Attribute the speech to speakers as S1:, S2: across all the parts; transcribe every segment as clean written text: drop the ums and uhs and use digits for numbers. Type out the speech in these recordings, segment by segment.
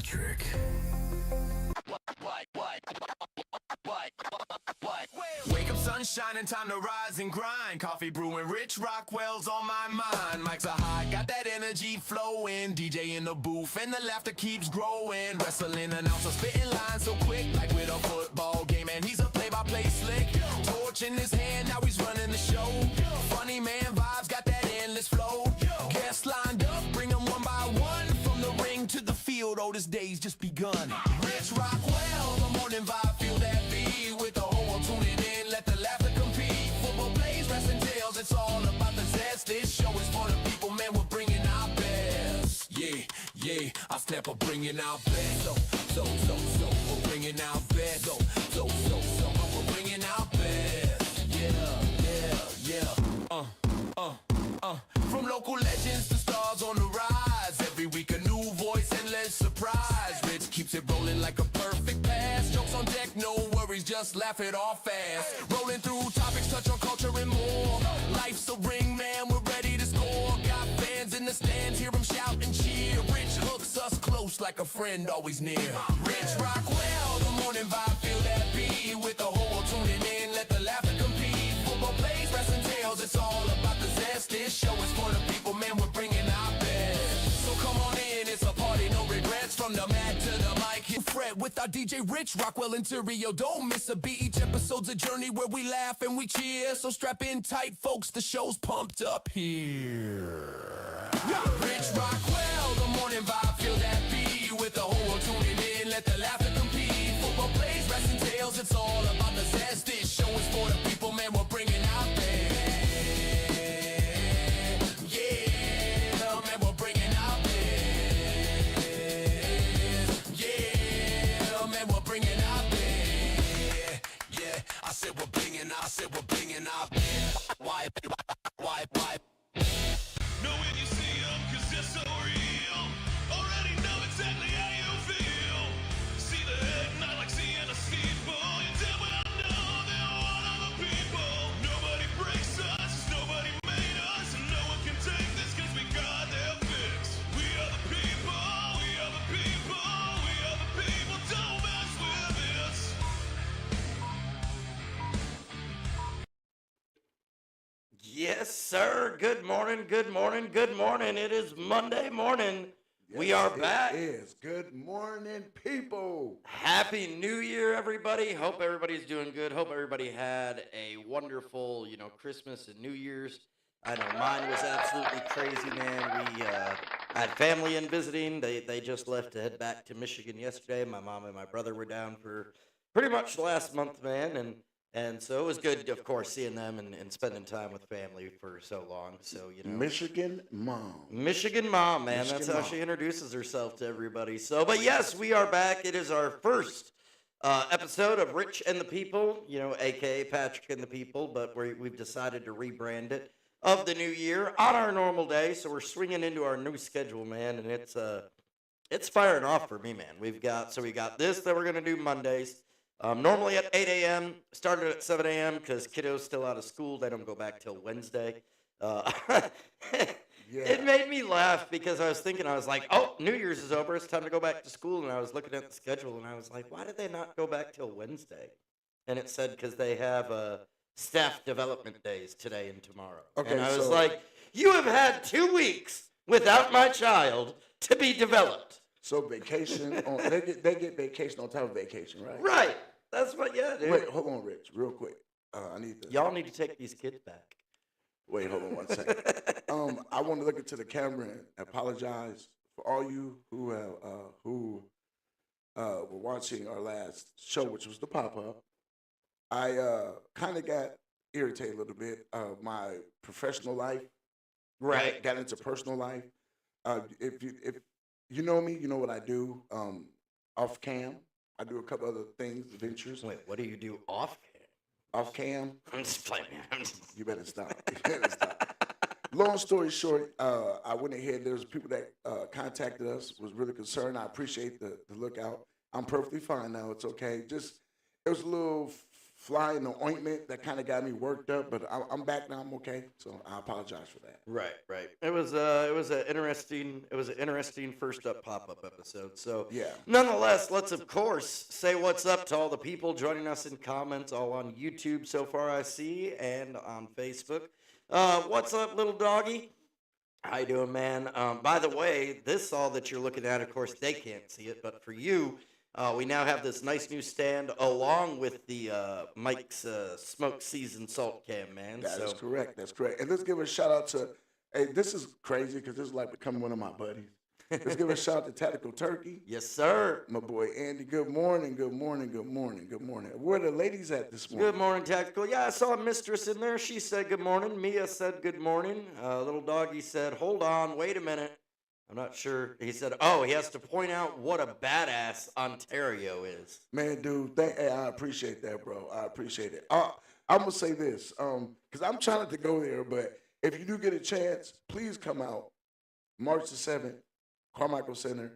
S1: Patrick. Wake up, sun shining, time to rise and grind. Coffee brewing, Rich Rockwell's on my mind. Mics are high, got that energy flowing. DJ in the booth, and the laughter keeps growing. Wrestling announcer spitting lines so quick, like with a football game. And he's a play-by-play slick. Torch in his hand, now he's running the show. Funny man vibes, got that endless flow. Guests lined up, bring them one by one. From the ring to the field, oh, this day's just begun. Rich Rockwell, the morning vibe, feel that beat. With the whole world tuning in, let the laughter compete. Football plays, wrestling tales, it's all about the zest. This show is for the people, man, we're bringing our best. Yeah, I step up, bringing our best. So, we're bringing our best. So, we're bringing our best. Yeah. From local legends to stars on the rise. Every week a new voice, endless surprise. Rich keeps it rolling like a perfect pass. Jokes on deck, no worries, just laugh it off fast. Rolling through topics, touch on culture and more. Life's a ring, man, we're ready to score. Got fans in the stands, hear them shout and cheer. Rich hooks us close like a friend always near. Rich Rockwell, the morning vibe, feel that beat. With the whole world tuning in, let the laughter compete. Football plays, wrestling tales, it's all about the zest. This show is for the people, man, we're bringing our best. So come on in, it's a party, no regrets. From the mat to the mic, hit Fred with our DJ Rich Rockwell and Rio. Don't miss a beat, each episode's a journey where we laugh and we cheer. So strap in tight, folks, the show's pumped up here. Rich Rockwell, the morning vibe, feel that beat. With the whole world tuning in, let the laughter compete. Football plays, wrestling tales, it's all about the zest. This show is for the people, man, we're bringing our best. I said we're bringing our best. Why?
S2: Know when you see them, cause they're so real. Already know exactly how you feel. See the head, not like seeing a steeple. You damn well know they're one of the people. Nobody breaks us, nobody made us. And no one can take this cause we got their fix. We are the people, we are the people, we are the people. Don't mess with us.
S3: Yes, sir. Good morning. It is Monday morning.
S4: Yes,
S3: we are back.
S4: It is. Good morning, people.
S3: Happy New Year, everybody. Hope everybody's doing good. Hope everybody had a wonderful, Christmas and New Year's. I know mine was absolutely crazy, man. We had family in visiting. They just left to head back to Michigan yesterday. My mom and my brother were down for pretty much the last month, man, and so it was good, of course, seeing them and spending time with family for so long. So,
S4: Michigan mom,
S3: man.
S4: Michigan
S3: That's how she introduces herself to everybody. So, but yes, we are back. It is our first episode of Rich and the People, a.k.a. Patrick and the People, but we've decided to rebrand it of the new year on our normal day. So we're swinging into our new schedule, man, and it's firing off for me, man. We got this that we're going to do Mondays. Normally at 8 a.m., started at 7 a.m. because kiddo's still out of school. They don't go back till Wednesday. It made me laugh because I was like, oh, New Year's is over. It's time to go back to school. And I was looking at the schedule, and I was like, why did they not go back till Wednesday? And it said because they have staff development days today and tomorrow. Okay, and I was like, you have had 2 weeks without my child to be developed.
S4: So vacation, they get vacation on top of vacation, right?
S3: Right. That's what, dude.
S4: Wait, hold on, Rich, real quick.
S3: Y'all need to take these kids back.
S4: Wait, hold on one second. I want to look into the camera and apologize for all you who were watching our last show, which was the pop-up. I kind of got irritated a little bit. My professional life,
S3: right,
S4: got into personal life. If you know me, you know what I do. Off cam, I do a couple other things, ventures.
S3: Wait, what do you do off cam?
S4: Off cam?
S3: I'm just playing, man.
S4: You better stop. Long story short, I went ahead. There was people that contacted us, was really concerned. I appreciate the lookout. I'm perfectly fine now. It's okay. Just it was a little fly in the ointment that kind of got me worked up, but I'm back now. I'm okay, so I apologize for that.
S3: Right. It was an interesting first up pop-up episode. So
S4: Yeah.
S3: nonetheless, let's of course say what's up to all the people joining us in comments, all on YouTube so far I see, and on Facebook. What's up, little doggy? How you doing, man? By the way, this all that you're looking at, of course, they can't see it, but for you, we now have this nice new stand along with the Mike's Smoke Season Salt Cam, man.
S4: That is correct. That's correct. And let's give a shout out to, hey, this is crazy because this is like becoming one of my buddies. Let's give a shout out to Tactical Turkey.
S3: Yes, sir.
S4: My boy Andy. Good morning. Where are the ladies at this morning?
S3: Good morning, Tactical. Yeah, I saw a mistress in there. She said good morning. Mia said good morning. Little doggy said, hold on, wait a minute. I'm not sure. He said, oh, he has to point out what a badass Ontario is.
S4: Man, dude, hey, I appreciate that, bro. I appreciate it. I'm going to say this, because I'm trying to go there, but if you do get a chance, please come out March the 7th, Carmichael Center,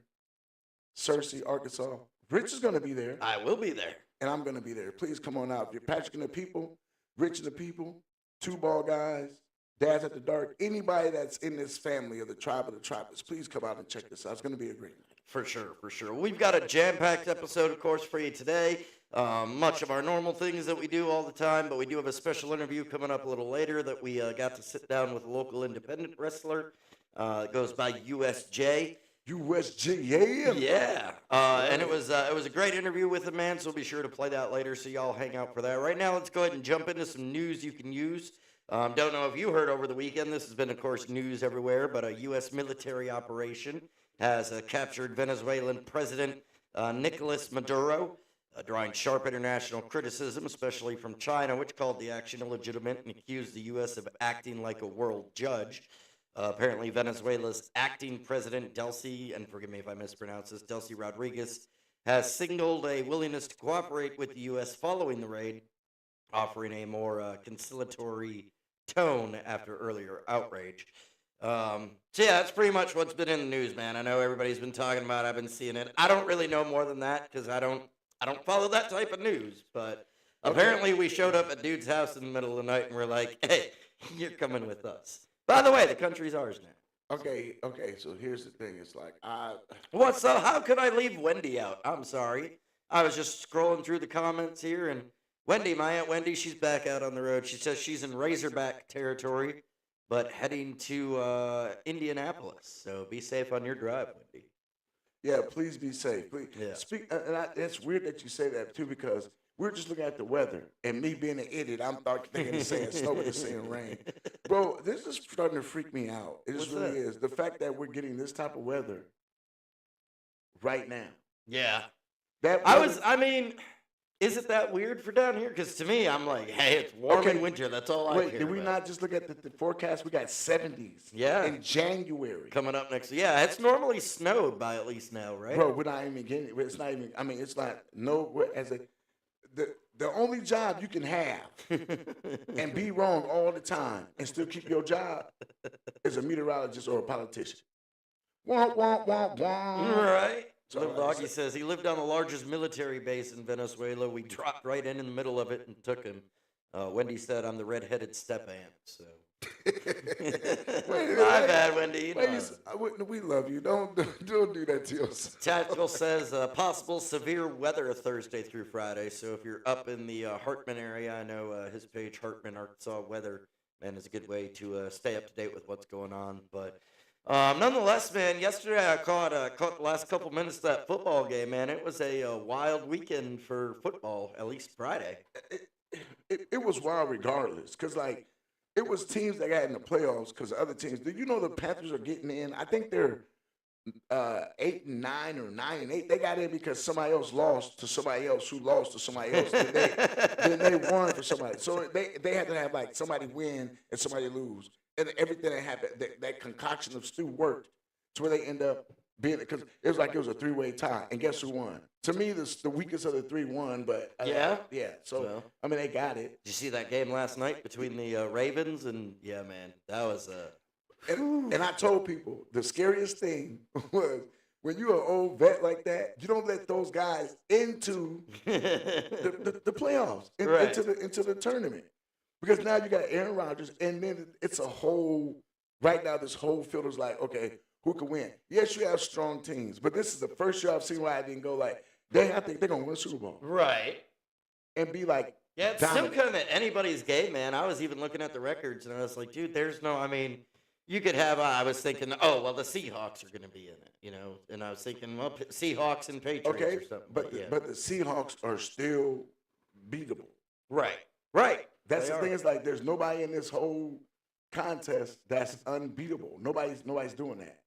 S4: Searcy, Arkansas. Rich is going to be there.
S3: I will be there.
S4: And I'm going to be there. Please come on out. If you're Patrick and the People, Rich and the People, Two Ball Guys, Dads at the Dark, anybody that's in this family of the Tribe of the Tribers, please come out and check this out. It's going to be a great night.
S3: For sure. We've got a jam-packed episode, of course, for you today. Much of our normal things that we do all the time, but we do have a special interview coming up a little later that we got to sit down with a local independent wrestler. It goes by USJ.
S4: USJ,
S3: Yeah. And it was a great interview with him, man, so we'll be sure to play that later, so y'all hang out for that. Right now, let's go ahead and jump into some news you can use. Don't know if you heard over the weekend, this has been, of course, news everywhere, but a U.S. military operation has captured Venezuelan President Nicolas Maduro, drawing sharp international criticism, especially from China, which called the action illegitimate and accused the U.S. of acting like a world judge. Apparently, Venezuela's acting president, Delcy, and forgive me if I mispronounce this, Delcy Rodriguez, has signaled a willingness to cooperate with the U.S. following the raid, offering a more conciliatory tone after earlier outrage. So yeah, that's pretty much what's been in the news, man. I know everybody's been talking about it. I've been seeing it. I don't really know more than that because I don't follow that type of news. But apparently we showed up at dude's house in the middle of the night and we're like, hey, you're coming with us. By the way, the country's ours now.
S4: Okay, so here's the thing. It's like,
S3: What's up? How could I leave Wendy out? I'm sorry. I was just scrolling through the comments here, and Wendy, my Aunt Wendy, she's back out on the road. She says she's in Razorback territory, but heading to Indianapolis. So be safe on your drive, Wendy.
S4: yeah, please be safe. Please.
S3: Yeah.
S4: It's weird that you say that, too, because we're just looking at the weather, and me being an idiot, I'm thinking it's saying snow, but it's saying rain. Bro, this is starting to freak me out. It just really is. The fact that we're getting this type of weather right now.
S3: Yeah.
S4: I
S3: mean, is it that weird for down here? Because to me, I'm like, hey, it's warm in winter. That's all I
S4: Wait,
S3: care
S4: did we
S3: about.
S4: not just look at the forecast? We got 70s.
S3: Yeah.
S4: In January.
S3: Coming up next. Yeah, it's normally snowed by at least now, right?
S4: Bro, we're not even getting it. It's not even, I mean, it's not, the only job you can have and be wrong all the time and still keep your job is a meteorologist or a politician. Wah, wah, wah, wah.
S3: Right.
S4: So
S3: Little Doggy says he lived on the largest military base in Venezuela. We dropped right in the middle of it and took him. Wendy said I'm the red-headed step aunt, so. My bad, Wendy.
S4: We love you. Don't do that to us.
S3: Tactical says possible severe weather Thursday through Friday. So if you're up in the Hartman area, I know his page, Hartman, Arkansas Weather, man, is a good way to stay up to date with what's going on. But nonetheless, man, yesterday I caught the last couple minutes of that football game, man. It was a wild weekend for football, at least Friday.
S4: It was wild regardless, because, like, it was teams that got in the playoffs because other teams. Do you know the Panthers are getting in? I think they're 8-9 or 9-8. They got in because somebody else lost to somebody else who lost to somebody else. Then they won for somebody. So they had to have, like, somebody win and somebody lose. And everything that happened, that concoction of stew worked to where they end up being, because it was like it was a three-way tie. And guess who won? To me, the weakest of the three won, but yeah. So well, I mean, they got it.
S3: Did you see that game last night between the Ravens and yeah, man, that was
S4: and I told people the scariest thing was when you're an old vet like that, you don't let those guys into the playoffs,
S3: Right.
S4: into the tournament. Because now you got Aaron Rodgers, and then it's a whole, right now this whole field is like, okay, who can win? Yes, you have strong teams, but this is the first year I've seen where I didn't go like, I think they're going to win a Super Bowl.
S3: Right.
S4: And be like,
S3: Yeah, it's
S4: dominant.
S3: still kind of anybody's game, man. I was even looking at the records, and I was like, dude, there's no, I mean, you could have, I was thinking, oh, well, the Seahawks are going to be in it, you know? And I was thinking, well, Seahawks and Patriots
S4: Okay,
S3: or something.
S4: but the Seahawks are still beatable.
S3: Right. Right.
S4: That's
S3: They
S4: the
S3: are.
S4: thing. Is like there's nobody in this whole contest that's unbeatable. Nobody's doing that.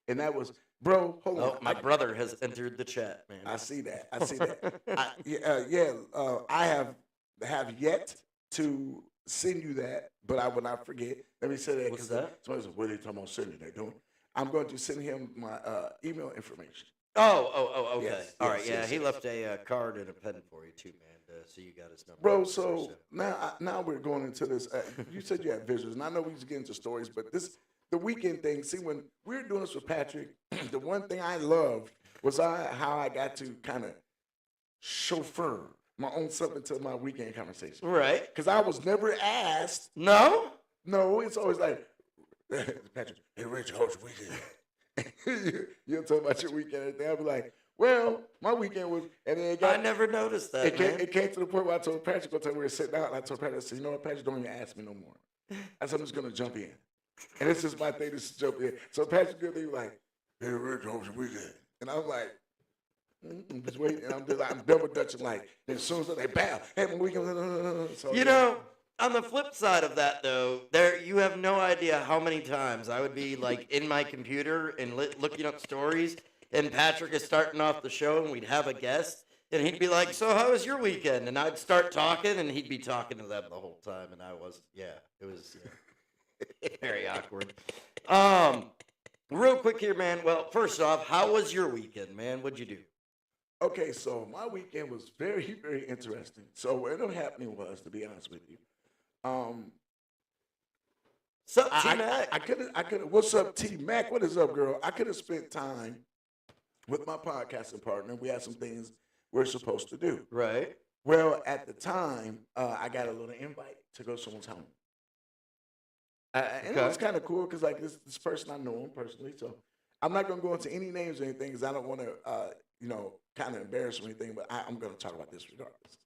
S4: And that was, bro. Hold on.
S3: Oh, my brother has entered the chat, man.
S4: I see that. I see that. I have yet to send you that, but I will not forget. Let me say that.
S3: What's
S4: 'cause
S3: that?
S4: Somebody said, "What are you talking about sending that?" Doing? I'm going to send him my email information.
S3: Oh, okay.
S4: Yes,
S3: All right,
S4: yes,
S3: yeah,
S4: yes,
S3: he
S4: yes.
S3: left a card and a pen for you, too, man. So you got his number.
S4: Bro, so now we're going into this. You said you had visuals, and I know we just get into stories, but the weekend thing. See, when we were doing this with Patrick, the one thing I loved was how I got to kind of chauffeur my own self into my weekend conversation.
S3: Right.
S4: Because I was never asked.
S3: No?
S4: No, it's always like, Patrick, hey, Rich, how's your weekend? You'll talk about your weekend and everything. I'll be like, well, my weekend was, and then it got,
S3: I never noticed that, man.
S4: it came to the point where I told Patrick one time we were sitting down, and I told Patrick, I said, you know what, Patrick, don't even ask me no more. I said, I'm just going to jump in. And it's just my thing to just jump in. So Patrick could be like, hey, Rich, how was your weekend? And I'm like, I'm just waiting, and I'm double dutching like, then as soon as they bam, hey, my weekend, so,
S3: You know, on the flip side of that, though, you have no idea how many times I would be like in my computer and looking up stories, and Patrick is starting off the show, and we'd have a guest, and he'd be like, "So how was your weekend?" And I'd start talking, and he'd be talking to them the whole time, and I was, it was very awkward. Real quick here, man. Well, first off, how was your weekend, man? What'd you do?
S4: Okay, so my weekend was very, very interesting. So what ended up happening was, to be honest with you,
S3: Sup,
S4: I
S3: T-Mac?
S4: could. What's up, T Mac? What is up, girl? I could have spent time with my podcasting partner. We had some things we're supposed to do.
S3: Right.
S4: Well, at the time, I got a little invite to go to someone's home, and it was kind of cool because like this person I know him personally, so I'm not gonna go into any names or anything because I don't want to, kind of embarrass them or anything. But I'm gonna talk about this regardless.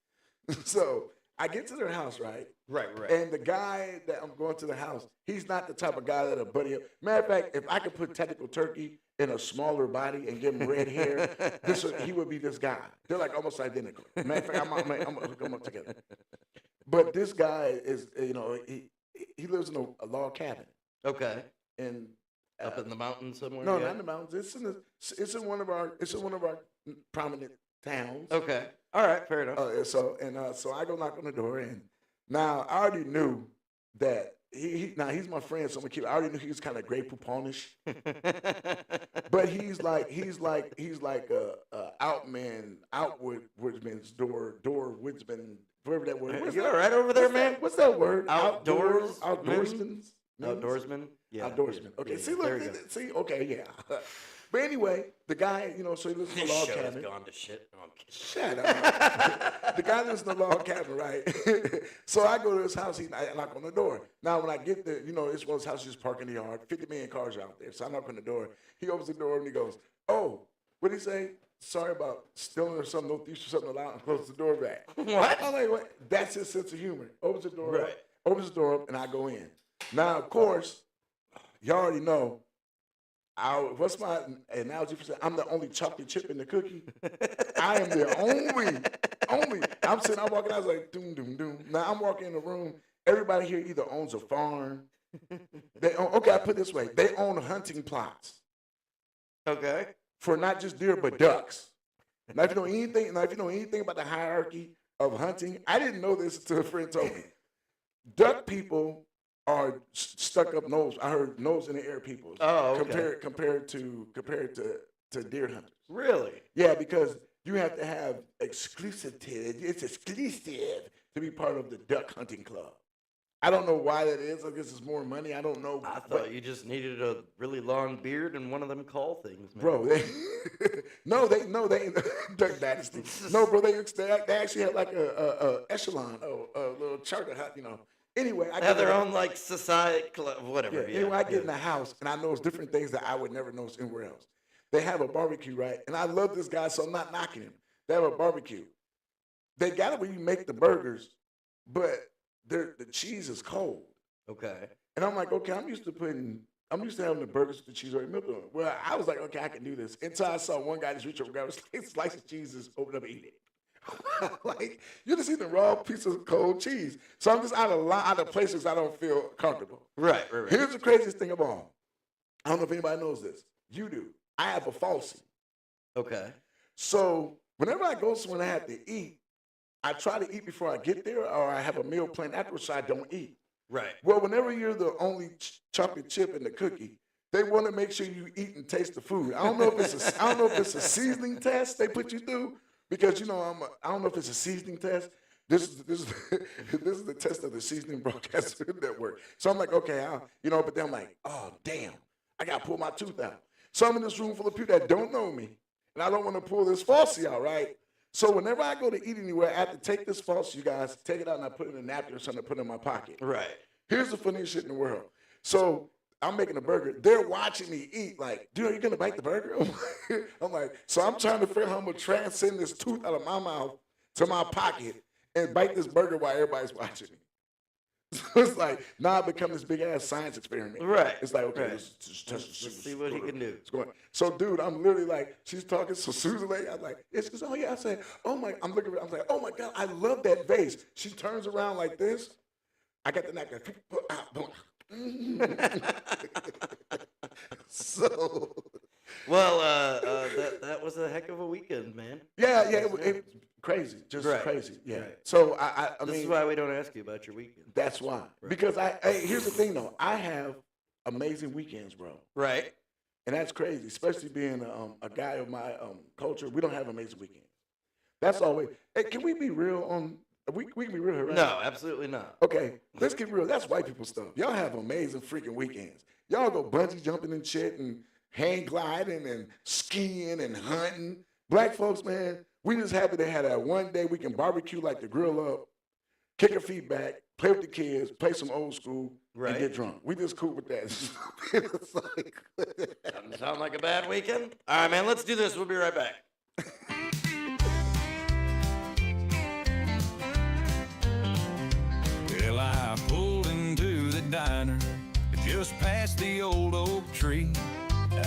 S4: So I get to their house, right?
S3: Right.
S4: And the guy that I'm going to the house, he's not the type of guy that'll buddy up. Matter of fact, if I could put Tactical Turkey in a smaller body and give him red hair, he would be this guy. They're like almost identical. Matter of fact, I'm gonna hook them up together. But this guy is, he lives in a log cabin.
S3: Okay.
S4: And
S3: Up in the mountains somewhere?
S4: no,
S3: yeah?
S4: not in the mountains. It's in one of our prominent towns.
S3: Okay. All right. Fair enough.
S4: So I go knock on the door, and now I already knew that he's my friend, so I'm gonna keep. I already knew he was kind of Grey Pouponish, but he's like outwoodsman's door woodsman, whatever that word.
S3: You all right over there, man?
S4: What's that word?
S3: Outdoorsman?
S4: Outdoorsman.
S3: Outdoorsman? Yeah.
S4: Outdoorsman. Okay.
S3: Yeah,
S4: See,
S3: there
S4: look.
S3: you go.
S4: See. Okay. Yeah. But anyway, the guy, so he lives in a
S3: This
S4: log
S3: show has
S4: cabin.
S3: gone to shit. No, I'm kidding.
S4: Shut up. The guy lives in the log cabin, right? So I go to his house, I knock on the door. Now, when I get there, it's one of those houses just parked in the yard. 50 million cars are out there. So I knock on the door. He opens the door and he goes, oh, what'd he say? Sorry about stealing or something, no thieves or something allowed, and close the door back.
S3: What?
S4: I'm like, what? That's his sense of humor. Opens the door
S3: Right.
S4: up, opens the door up, and I go in. Now, of course, you already know, what's my analogy for saying I'm the only chocolate chip in the cookie? I am the only. I'm walking out, I was like, doom, doom, doom. Now I'm walking in the room. Everybody here either owns a farm. I put it this way. They own hunting plots
S3: Okay.
S4: for not just deer, but ducks. Now, if you know anything about the hierarchy of hunting, I didn't know this until a friend told me. Duck people are stuck up nose. I heard nose in the air people.
S3: Oh, okay.
S4: Compared to deer hunters.
S3: Really?
S4: Yeah, because you have to have exclusivity. It's exclusive to be part of the duck hunting club. I don't know why that is. I guess it's more money. I don't know.
S3: I
S4: But,
S3: thought you just needed a really long beard and one of them call things, man.
S4: bro, they no, they Duck Dynasty. No, bro, they actually had like a echelon, a little charter hut, you know. Anyway, I
S3: They have
S4: get
S3: their
S4: in-
S3: own like society club, whatever.
S4: Yeah, anyway, I get in the house and I notice different things that I would never notice anywhere else. They have a barbecue, right? And I love this guy, so I'm not knocking him. They have a barbecue. They got it where you make the burgers, but the cheese is cold.
S3: Okay.
S4: And I'm like, okay, I'm used to having the burgers with the cheese already melted on it. Well, I was like, okay, I can do this. Until I saw one guy just reach over, grab a slice of cheese, just open up and eat it. Like, you just eat the raw piece of cold cheese. So I'm just out of places I don't feel comfortable.
S3: Right.
S4: Here's the craziest thing of all. I don't know if anybody knows this. You do. I have a falsie.
S3: Okay.
S4: So whenever I go somewhere and I have to eat, I try to eat before I get there, or I have a meal planned afterwards so I don't eat.
S3: Right.
S4: Well, whenever you're the only chocolate chip in the cookie, they want to make sure you eat and taste the food. I don't know if it's a seasoning test they put you through, because I don't know if it's a seasoning test. This is the test of the Seasoning Broadcast Network. So I'm like, okay, but then I'm like, oh damn, I gotta pull my tooth out. So I'm in this room full of people that don't know me, and I don't want to pull this falsie out, right? So whenever I go to eat anywhere, I have to take this falsie, you guys, take it out and I put it in a napkin or something to put in my pocket.
S3: Right.
S4: Here's the funniest shit in the world. So I'm making a burger. They're watching me eat. Like, dude, are you gonna bite the burger? I'm like, so I'm trying to figure out how I'm gonna transcend this tooth out of my mouth to my pocket and bite this burger while everybody's watching me. So it's like, now I become this big ass science experiment.
S3: Right.
S4: It's like, okay,
S3: Right.
S4: let's just test the
S3: Let's see what he can do.
S4: It's going. So, dude, I'm literally like, she's talking. So, Susan, lady, I'm like, it's just, oh yeah. I said, oh my, I'm looking. I'm like, oh my god, I love that vase. She turns around like this. I got the napkin. So,
S3: Well, that was a heck of a weekend, man.
S4: yeah, it crazy, just
S3: Right.
S4: crazy. Yeah.
S3: Right.
S4: So I
S3: This
S4: mean,
S3: is why we don't ask you about your weekend.
S4: that's why. Because here's the thing though, I have amazing weekends, bro.
S3: Right.
S4: And that's crazy, especially being a guy of my culture. We don't have amazing weekends. That's always. Hey, can we be real on? We can be real here, right?
S3: No, absolutely not.
S4: Okay, let's get real. That's white people stuff. Y'all have amazing freaking weekends. Y'all go bungee jumping and shit and hang gliding and skiing and hunting. Black folks, man, we just happy they had that one day we can barbecue like the grill up, kick our feet back, play with the kids, play some old school,
S3: Right.
S4: and get drunk. We just cool with that. It's like,
S3: Doesn't sound like a bad weekend. All right, man, let's do this. We'll be right back.
S2: Well, I pulled into the diner just past the old oak tree.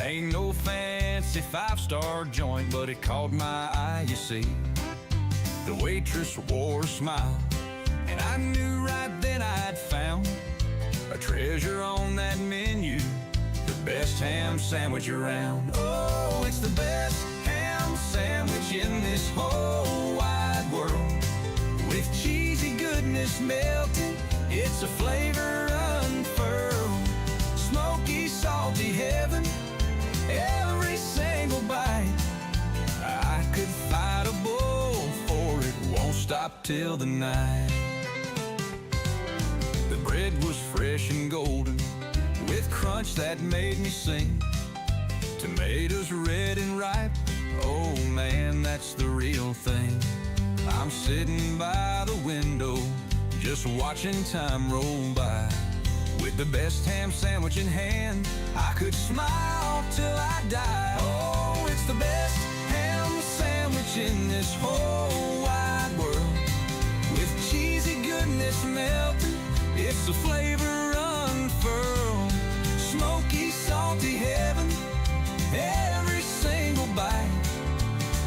S2: Ain't no fancy five-star joint, but it caught my eye, you see. The waitress wore a smile, and I knew right then I'd found a treasure on that menu, the best ham sandwich around. Oh, it's the best ham sandwich in this whole wide world. With cheesy goodness melting, it's a flavor unfurled. Smoky, salty heaven, every single bite. I could fight a bull for it, won't stop till the night. The bread was fresh and golden, with crunch that made me sing. Tomatoes red and ripe, oh man, that's the real thing. I'm sitting by the window, just watching time roll by. With the best ham sandwich in hand, I could smile till I die. Oh, it's the best ham sandwich in this whole wide world. With cheesy goodness melting, it's the flavor unfurled. Smoky, salty heaven, every single bite.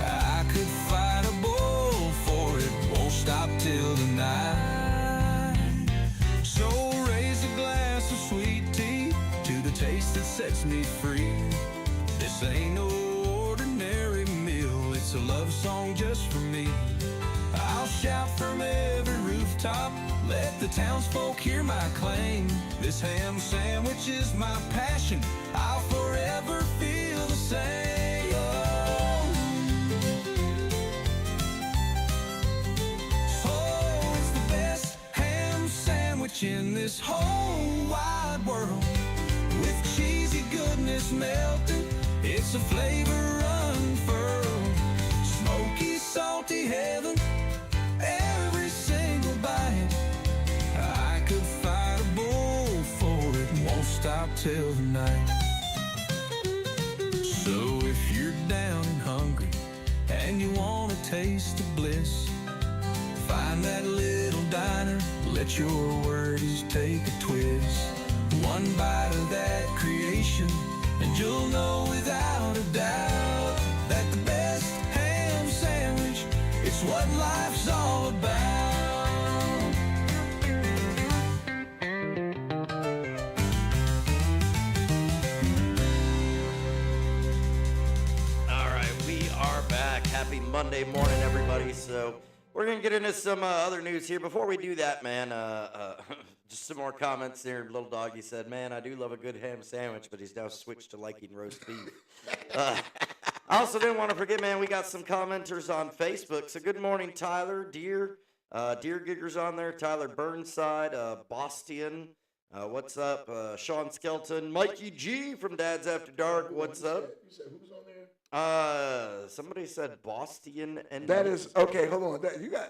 S2: I could fight a bull for it, won't stop till the night. So raise a glass of sweet tea to the taste that sets me free. This ain't no ordinary meal, it's a love song just for me. I'll shout from every rooftop, let the townsfolk hear my claim. This ham sandwich is my passion, I'll forever feel the same. Oh, it's the best ham sandwich in this
S1: It's a flavor unfurled, smoky, salty heaven. Every single bite, I could fight a bull for it. Won't stop till the night. So if you're down and hungry and you want a taste of bliss, find that little diner, let your worries take a twist. One bite of that creation, and you'll know without a doubt that the best ham sandwich, it's what life's all about.
S3: All right, we are back. Happy Monday morning, everybody. So we're going to get into some other news here. Before we do that, man, just some more comments there. Little Doggy said, man, I do love a good ham sandwich, but he's now switched to liking roast beef. I also didn't want to forget, man, we got some commenters on Facebook. So good morning, Tyler, Deer Gigger's on there, Tyler Burnside, Bostian, what's up? Sean Skelton, Mikey G from Dad's After Dark, what's up?
S4: You said who's on there?
S3: Somebody said Bostian and
S4: That is okay. Hold on.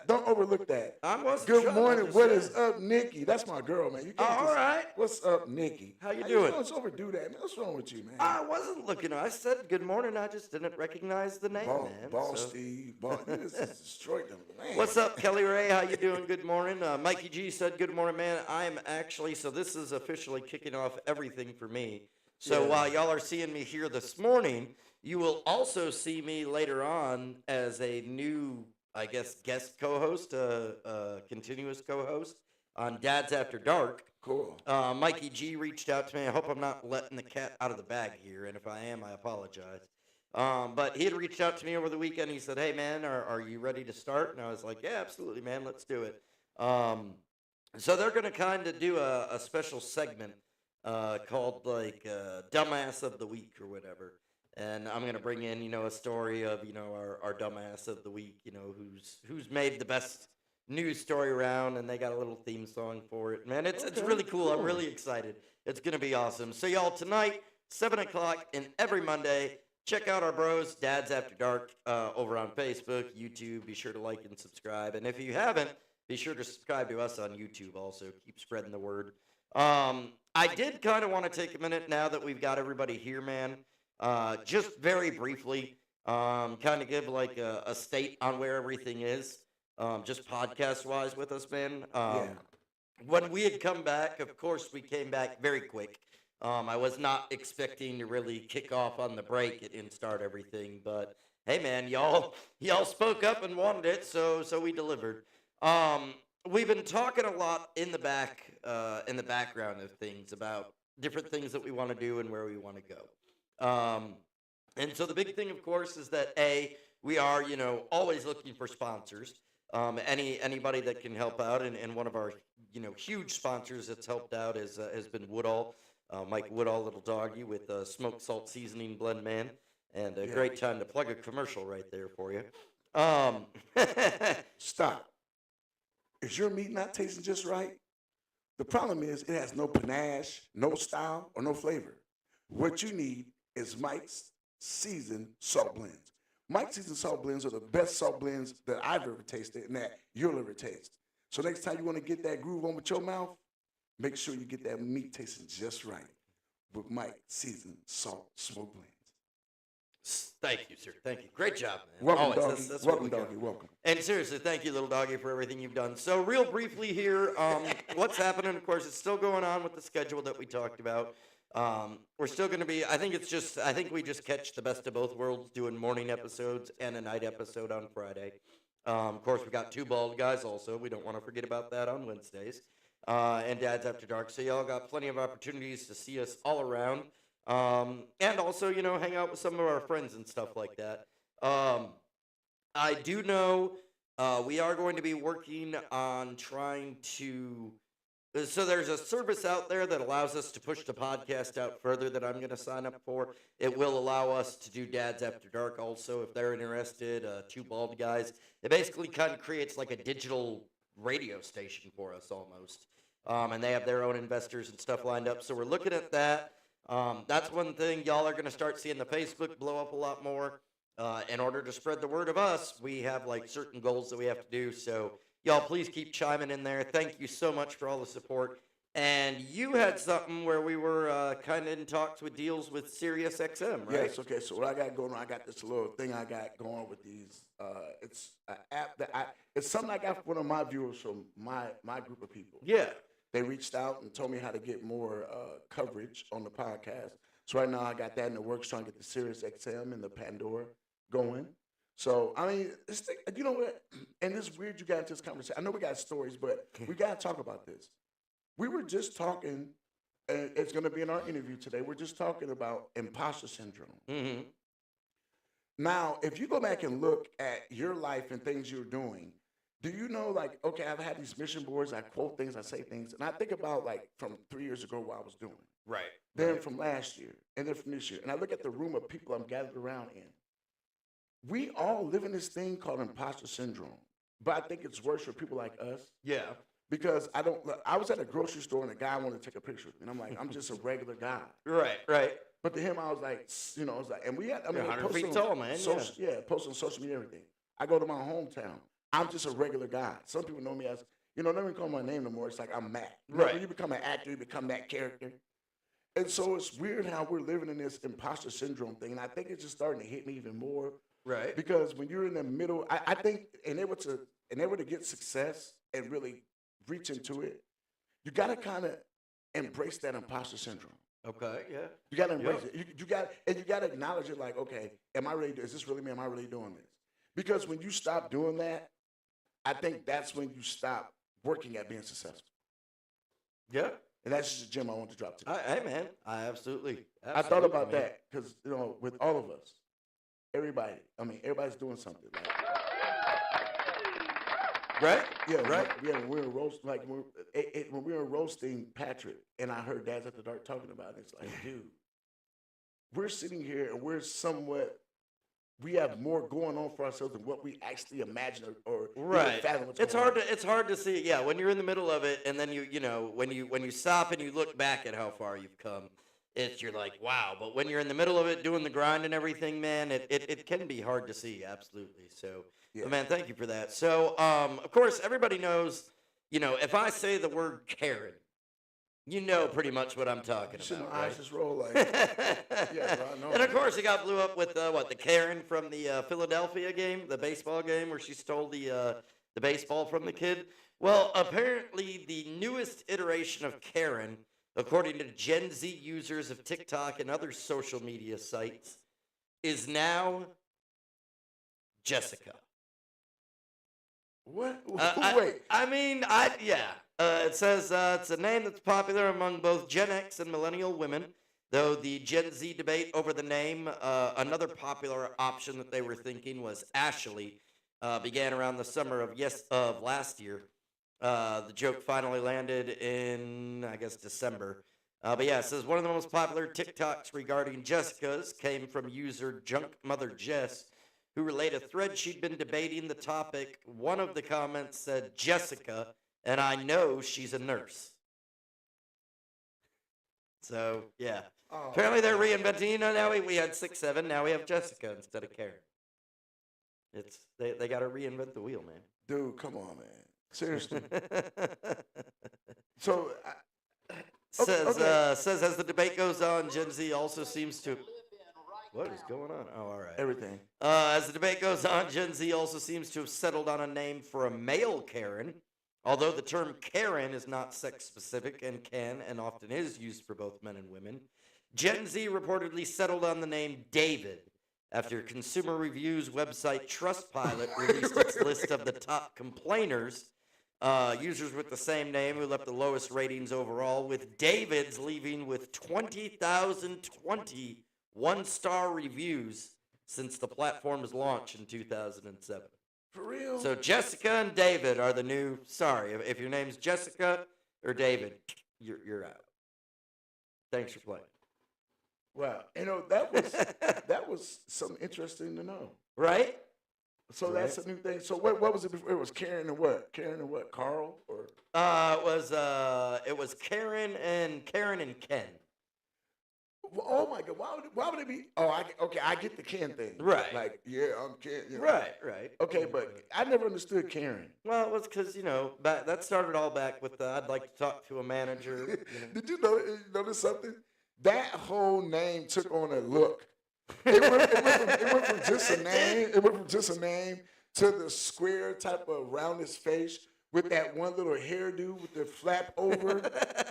S4: Don't overlook that.
S3: I wasn't
S4: Good
S3: sure, I
S4: morning.
S3: just
S4: What
S3: said.
S4: is up, Nikki? That's my girl, man. You can't
S3: All right.
S4: What's up, Nikki?
S3: How you doing?
S4: Don't overdo that, man. What's wrong with you, man?
S3: I wasn't looking. I said good morning. I just didn't recognize the name, man.
S4: Ball
S3: so.
S4: Steve. Ball. You just destroyed them, man.
S3: What's up, Kelly Ray? How you doing? Good morning. Mikey G said good morning, man. I am actually, so this is officially kicking off everything for me. So
S4: Yeah.
S3: while y'all are seeing me here this morning, you will also see me later on as a new, I guess, guest co-host, continuous co-host on Dad's After Dark.
S4: Cool.
S3: Mikey G reached out to me. I hope I'm not letting the cat out of the bag here, and if I am, I apologize. But he had reached out to me over the weekend. He said, hey, man, are you ready to start? And I was like, yeah, absolutely, man. Let's do it. So they're going to kind of do a special segment called, like, Dumbass of the Week or whatever. And I'm going to bring in, a story of, our dumbass of the week, who's made the best news story around, and they got a little theme song for it. Man, it's really cool. I'm really excited. It's going to be awesome. So, y'all, tonight, 7 o'clock, and every Monday, check out our bros, Dad's After Dark, over on Facebook, YouTube. Be sure to like and subscribe. And if you haven't, be sure to subscribe to us on YouTube also. Keep spreading the word. I did kind of want to take a minute now that we've got everybody here, man. Just very briefly, kind of give like a state on where everything is, just podcast-wise with us, man. When we had come back, of course, we came back very quick. I was not expecting to really kick off on the break and start everything, but hey, man, y'all spoke up and wanted it, so we delivered. We've been talking a lot in the background of things about different things that we want to do and where we want to go. And so the big thing, of course, is that we are, always looking for sponsors. Anybody that can help out, and one of our, huge sponsors that's helped out has been Woodall, Mike Woodall, Little Doggy with Smoked Salt Seasoning Blend, man, and a great time to plug a commercial right there for you.
S4: Stop. Is your meat not tasting just right? The problem is it has no panache, no style, or no flavor. What you need is Mike's Seasoned Salt Blends. Mike's Seasoned Salt Blends are the best salt blends that I've ever tasted and that you'll ever taste. So next time you want to get that groove on with your mouth, make sure you get that meat tasting just right with Mike's Seasoned Salt Smoke Blends.
S3: Thank you, sir. Thank you. Great job, man.
S4: Welcome,
S3: Always.
S4: doggy.
S3: That's what
S4: Welcome,
S3: we got.
S4: doggy. Welcome.
S3: And seriously, thank you, Little Doggy, for everything you've done. So real briefly here, what's happening, of course, it's still going on with the schedule that we talked about. We're still going to be, I think we just catch the best of both worlds doing morning episodes and a night episode on Friday. Of course, we got two bald guys also. We don't want to forget about that on Wednesdays. And Dad's After Dark. So y'all got plenty of opportunities to see us all around. And also, hang out with some of our friends and stuff like that. I do know we are going to be working on trying to... So there's a service out there that allows us to push the podcast out further that I'm going to sign up for. It will allow us to do Dad's After Dark also if they're interested, two bald guys. It basically kind of creates like a digital radio station for us almost. And they have their own investors and stuff lined up. So we're looking at that. That's one thing y'all are going to start seeing the Facebook blow up a lot more. In order to spread the word of us, we have like certain goals that we have to do. So y'all, please keep chiming in there. Thank you so much for all the support. And you had something where we were kind of in talks with deals with Sirius XM, right?
S4: Yes, okay. So what I got going on, I got this little thing I got going with these. It's an app it's something I got from one of my viewers from my group of people.
S3: Yeah.
S4: They reached out and told me how to get more coverage on the podcast. So right now I got that in the works, trying to get the Sirius XM and the Pandora going. So I mean, you know what? And it's weird you got into this conversation. I know we got stories, but we got to talk about this. We were just talking, and it's going to be in our interview today. We're just talking about imposter syndrome.
S3: Mm-hmm.
S4: Now, if you go back and look at your life and things you're doing, do you know, like, okay, I've had these mission boards, I quote things, I say things, and I think about, like, from 3 years ago what I was doing.
S3: Right.
S4: Then from last year, and then from this year. And I look at the room of people I'm gathered around in. We all live in this thing called imposter syndrome. But I think it's worse for people like us.
S3: Yeah.
S4: Because I was at a grocery store and a guy wanted to take a picture with me. And I'm like, I'm just a regular guy.
S3: Right. Right.
S4: But to him, I was like, you know, I was like, and we had, I mean,
S3: 100
S4: post
S3: feet
S4: on
S3: tall, man,
S4: social, yeah, post on social media, everything. I go to my hometown. I'm just a regular guy. Some people know me as, you know, they don't even call my name no more. It's like I'm Matt. You know,
S3: Right.
S4: when you become an actor, you become that character. And so it's weird how we're living in this imposter syndrome thing. And I think it's just starting to hit me even more.
S3: Right.
S4: Because when you're in the middle, I think in order to get success and really reach into it, you got to kind of embrace that imposter syndrome.
S3: Okay. Yeah.
S4: You got to embrace it. You got to acknowledge it. Like, okay, is this really me? Am I really doing this? Because when you stop doing that, I think that's when you stop working at being successful.
S3: Yeah.
S4: And that's just a gem I want to drop today.
S3: Hey, man. I absolutely
S4: I thought about
S3: man.
S4: that because, you know, with all of us, everybody's doing something. Like,
S3: Right.
S4: yeah,
S3: Right.
S4: when we were when we were roasting Patrick, and I heard Dads After Dark talking about it, it's like, dude, we're sitting here and we have more going on for ourselves than what we actually imagine or
S3: Right.
S4: even fathom what's
S3: It's
S4: going
S3: hard
S4: on.
S3: to see. Yeah, when you're in the middle of it, and then you know when you stop and you look back at how far you've come, you're like, wow. But when you're in the middle of it, doing the grind and everything, man, it can be hard to see. Absolutely. So, but man, thank you for that. So, of course, everybody knows. You know, if I say the word Karen, you know pretty much what I'm talking
S4: Shit,
S3: about,
S4: my
S3: right?
S4: eyes just roll like, yeah, bro, I know.
S3: And of course, it got blew up with the Karen from the Philadelphia game, the baseball game, where she stole the baseball from the kid. Well, apparently, the newest iteration of Karen, according to Gen Z users of TikTok and other social media sites, is now Jessica.
S4: What?
S3: Wait.
S4: Wait.
S3: It says it's a name that's popular among both Gen X and millennial women, though the Gen Z debate over the name, another popular option that they were thinking was Ashley, began around the summer of last year. The joke finally landed in, I guess, December. But yeah, it says one of the most popular TikToks regarding Jessica's came from user Junk Mother Jess, who relayed a thread she'd been debating the topic. One of the comments said, Jessica, and I know she's a nurse. So, yeah.
S4: Oh,
S3: Apparently they're reinventing. You know, now we had 6'7", now we have Jessica instead of Karen. They got to reinvent the wheel, man.
S4: dude, come on, man. Seriously. So,
S3: Says
S4: okay.
S3: says as the debate goes on, Gen Z also seems to. What is going on? Oh, all right.
S4: Everything.
S3: As the debate goes on, Gen Z also seems to have settled on a name for a male Karen, although the term Karen is not sex-specific and can and often is used for both men and women. Gen Z reportedly settled on the name David after consumer reviews website Trustpilot released its list of the top complainers, users with the same name who left the lowest ratings overall, with David's leaving with 20,020 one-star reviews since the platform's launch in 2007.
S4: For real?
S3: So Jessica and David are the new. Sorry, if your name's Jessica or David, you're out. Thanks for playing.
S4: Wow. You know, that was something interesting to know.
S3: Right?
S4: So that's a new thing. So what was it before? It was Karen and what? Karen and what? Carl or?
S3: It was Karen and Ken.
S4: Oh my God! Why would it be? Oh, okay. I get the Ken thing.
S3: Right.
S4: Like, yeah, I'm Ken. You know.
S3: Right.
S4: Okay, but I never understood Karen.
S3: Well, it was because, that started all back with I'd like to talk to a manager.
S4: Did you notice something? That whole name took on a look. It went from just a name. It went from just a name to the square type of roundest face with that one little hairdo with the flap over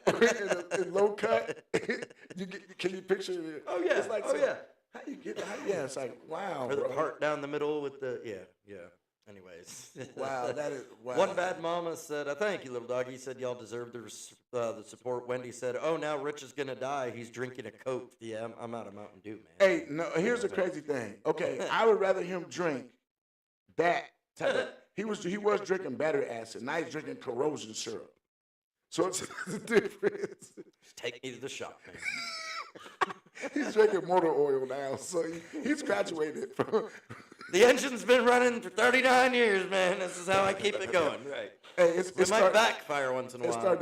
S4: and low cut. Can you picture it?
S3: Oh, yeah.
S4: It's like,
S3: Oh, yeah.
S4: How you get? Yeah, it's like, wow.
S3: Or the
S4: bro.
S3: part down the middle with the, yeah. Anyways.
S4: Wow, that is wow.
S3: One bad mama said, thank you, little doggy. He said, y'all deserve the support. Wendy said, oh, now Rich is going to die. He's drinking a Coke. Yeah, I'm out of Mountain Dew, man.
S4: Hey, no, here's the crazy thing. Okay, I would rather him drink that type of. He was drinking battery acid. Now he's drinking corrosion syrup. So it's the difference.
S3: Take me to the shop, man.
S4: He's drinking motor oil now, so he's graduated from.
S3: The engine's been running for 39 years, man. This is how I keep it going. Right.
S4: Hey,
S3: It might backfire once in a while.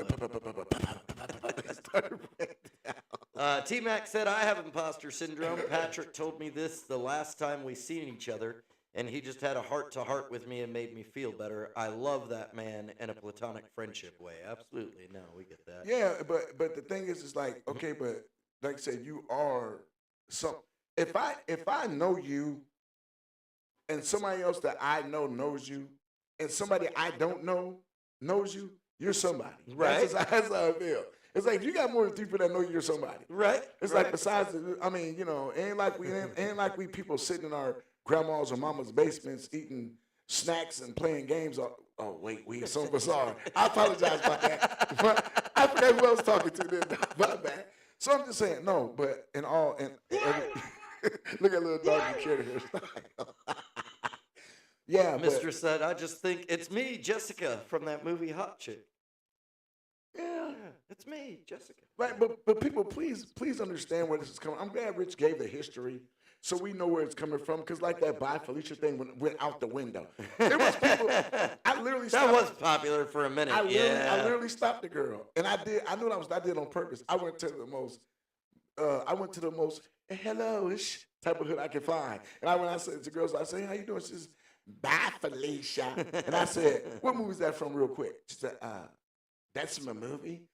S3: T-Mac said, I have imposter syndrome. Patrick told me this the last time we seen each other, and he just had a heart-to-heart with me and made me feel better. I love that man in a platonic friendship way. Absolutely. No, we get that.
S4: Yeah, but the thing is like, okay, but like I said, you are some. If I know you, and somebody else that I know knows you, and somebody I don't know knows you, you're somebody.
S3: Right.
S4: That's how I feel. It's like if you got more than 3 people that know you're somebody.
S3: Right.
S4: It's
S3: right.
S4: like besides, I mean, ain't like we people sitting in our grandma's or mama's basements eating snacks and playing games. Oh wait, we so bizarre. I apologize about that. But I forgot who I was talking to then. My bad. So I'm just saying, no, but look at little doggy carry hairstyle. Yeah,
S3: Mistress said, I just think it's me, Jessica, from that movie Hot Chick.
S4: Yeah,
S3: it's me, Jessica.
S4: Right, but people, please understand where this is coming. I'm glad Rich gave the history, so we know where it's coming from. Because like that "Bye Felicia" thing went out the window. There was people. I literally
S3: that
S4: stopped.
S3: was popular for a minute.
S4: I literally stopped the girl, and I did. I knew I did on purpose. I went to the most hello-ish type of hood I could find, and I said to girls, I said, "How you doing?" She says, "Bye, Felicia," and I said, "What movie is that from?" Real quick. She said, "That's from a movie."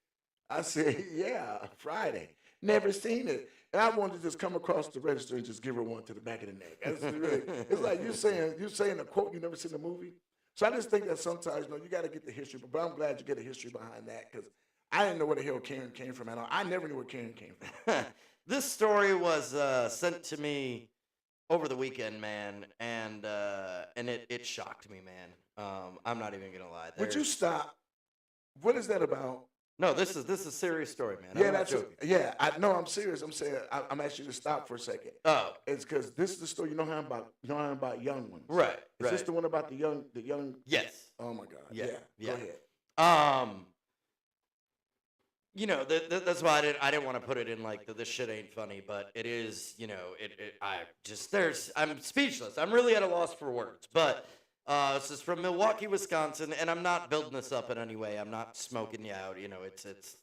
S4: I said, "Yeah, Friday. Never seen it." And I wanted to just come across the register and just give her one to the back of the neck. It's like you're saying a quote you never seen the movie. So I just think that sometimes you got to get the history. But I'm glad you get a history behind that because I didn't know where the hell Karen came from at all. I never knew where Karen came from.
S3: This story was sent to me over the weekend, man, and it shocked me, man. I'm not even gonna lie.
S4: Would you stop? What is that about?
S3: No, this is a serious story, man.
S4: Yeah, I'm serious. I'm saying I'm asking you to stop for a second.
S3: Oh,
S4: it's because this is the story. You know how I'm about young ones.
S3: Right.
S4: Is this the one about the young?
S3: Yes.
S4: Oh my God.
S3: Yeah.
S4: Go ahead.
S3: That's why I didn't want to put it in like this shit ain't funny, but it is. I'm speechless. I'm really at a loss for words, but. This is from Milwaukee, Wisconsin, and I'm not building this up in any way. I'm not smoking you out.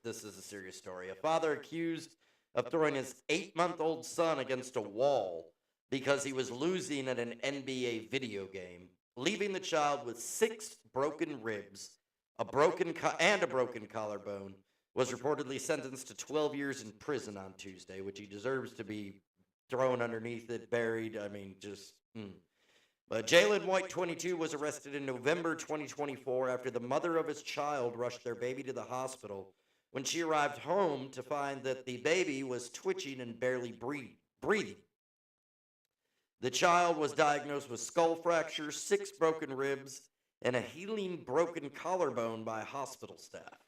S3: This is a serious story. A father accused of throwing his 8-month-old son against a wall because he was losing at an NBA video game, leaving the child with 6 broken ribs, a broken collarbone, was reportedly sentenced to 12 years in prison on Tuesday, which he deserves to be thrown underneath it, buried. I mean, just. But Jalen White, 22, was arrested in November 2024 after the mother of his child rushed their baby to the hospital when she arrived home to find that the baby was twitching and barely breathing. The child was diagnosed with skull fractures, 6 broken ribs, and a healing broken collarbone by hospital staff.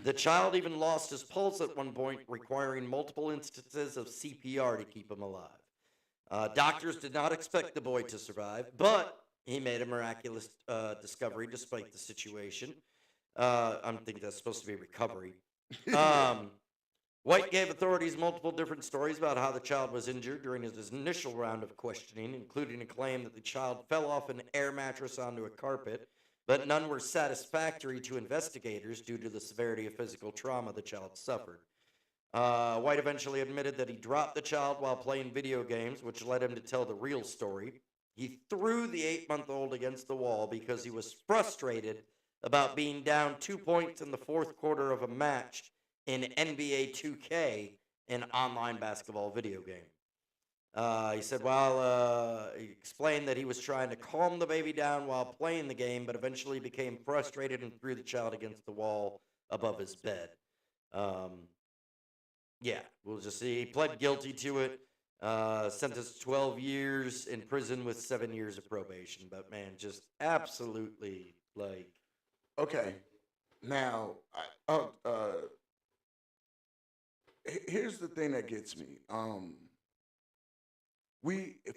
S3: The child even lost his pulse at one point, requiring multiple instances of CPR to keep him alive. Doctors did not expect the boy to survive, but he made a miraculous discovery despite the situation. I think that's supposed to be recovery. White gave authorities multiple different stories about how the child was injured during his initial round of questioning, including a claim that the child fell off an air mattress onto a carpet, but none were satisfactory to investigators due to the severity of physical trauma the child suffered. White eventually admitted that he dropped the child while playing video games, which led him to tell the real story. He threw the 8-month-old against the wall because he was frustrated about being down 2 points in the fourth quarter of a match in NBA 2K, an online basketball video game. He said, he explained that he was trying to calm the baby down while playing the game, but eventually became frustrated and threw the child against the wall above his bed. Yeah, we'll just see. He pled guilty to it, sentenced 12 years in prison with 7 years of probation. But, man, just absolutely, like...
S4: Okay, now, here's the thing that gets me.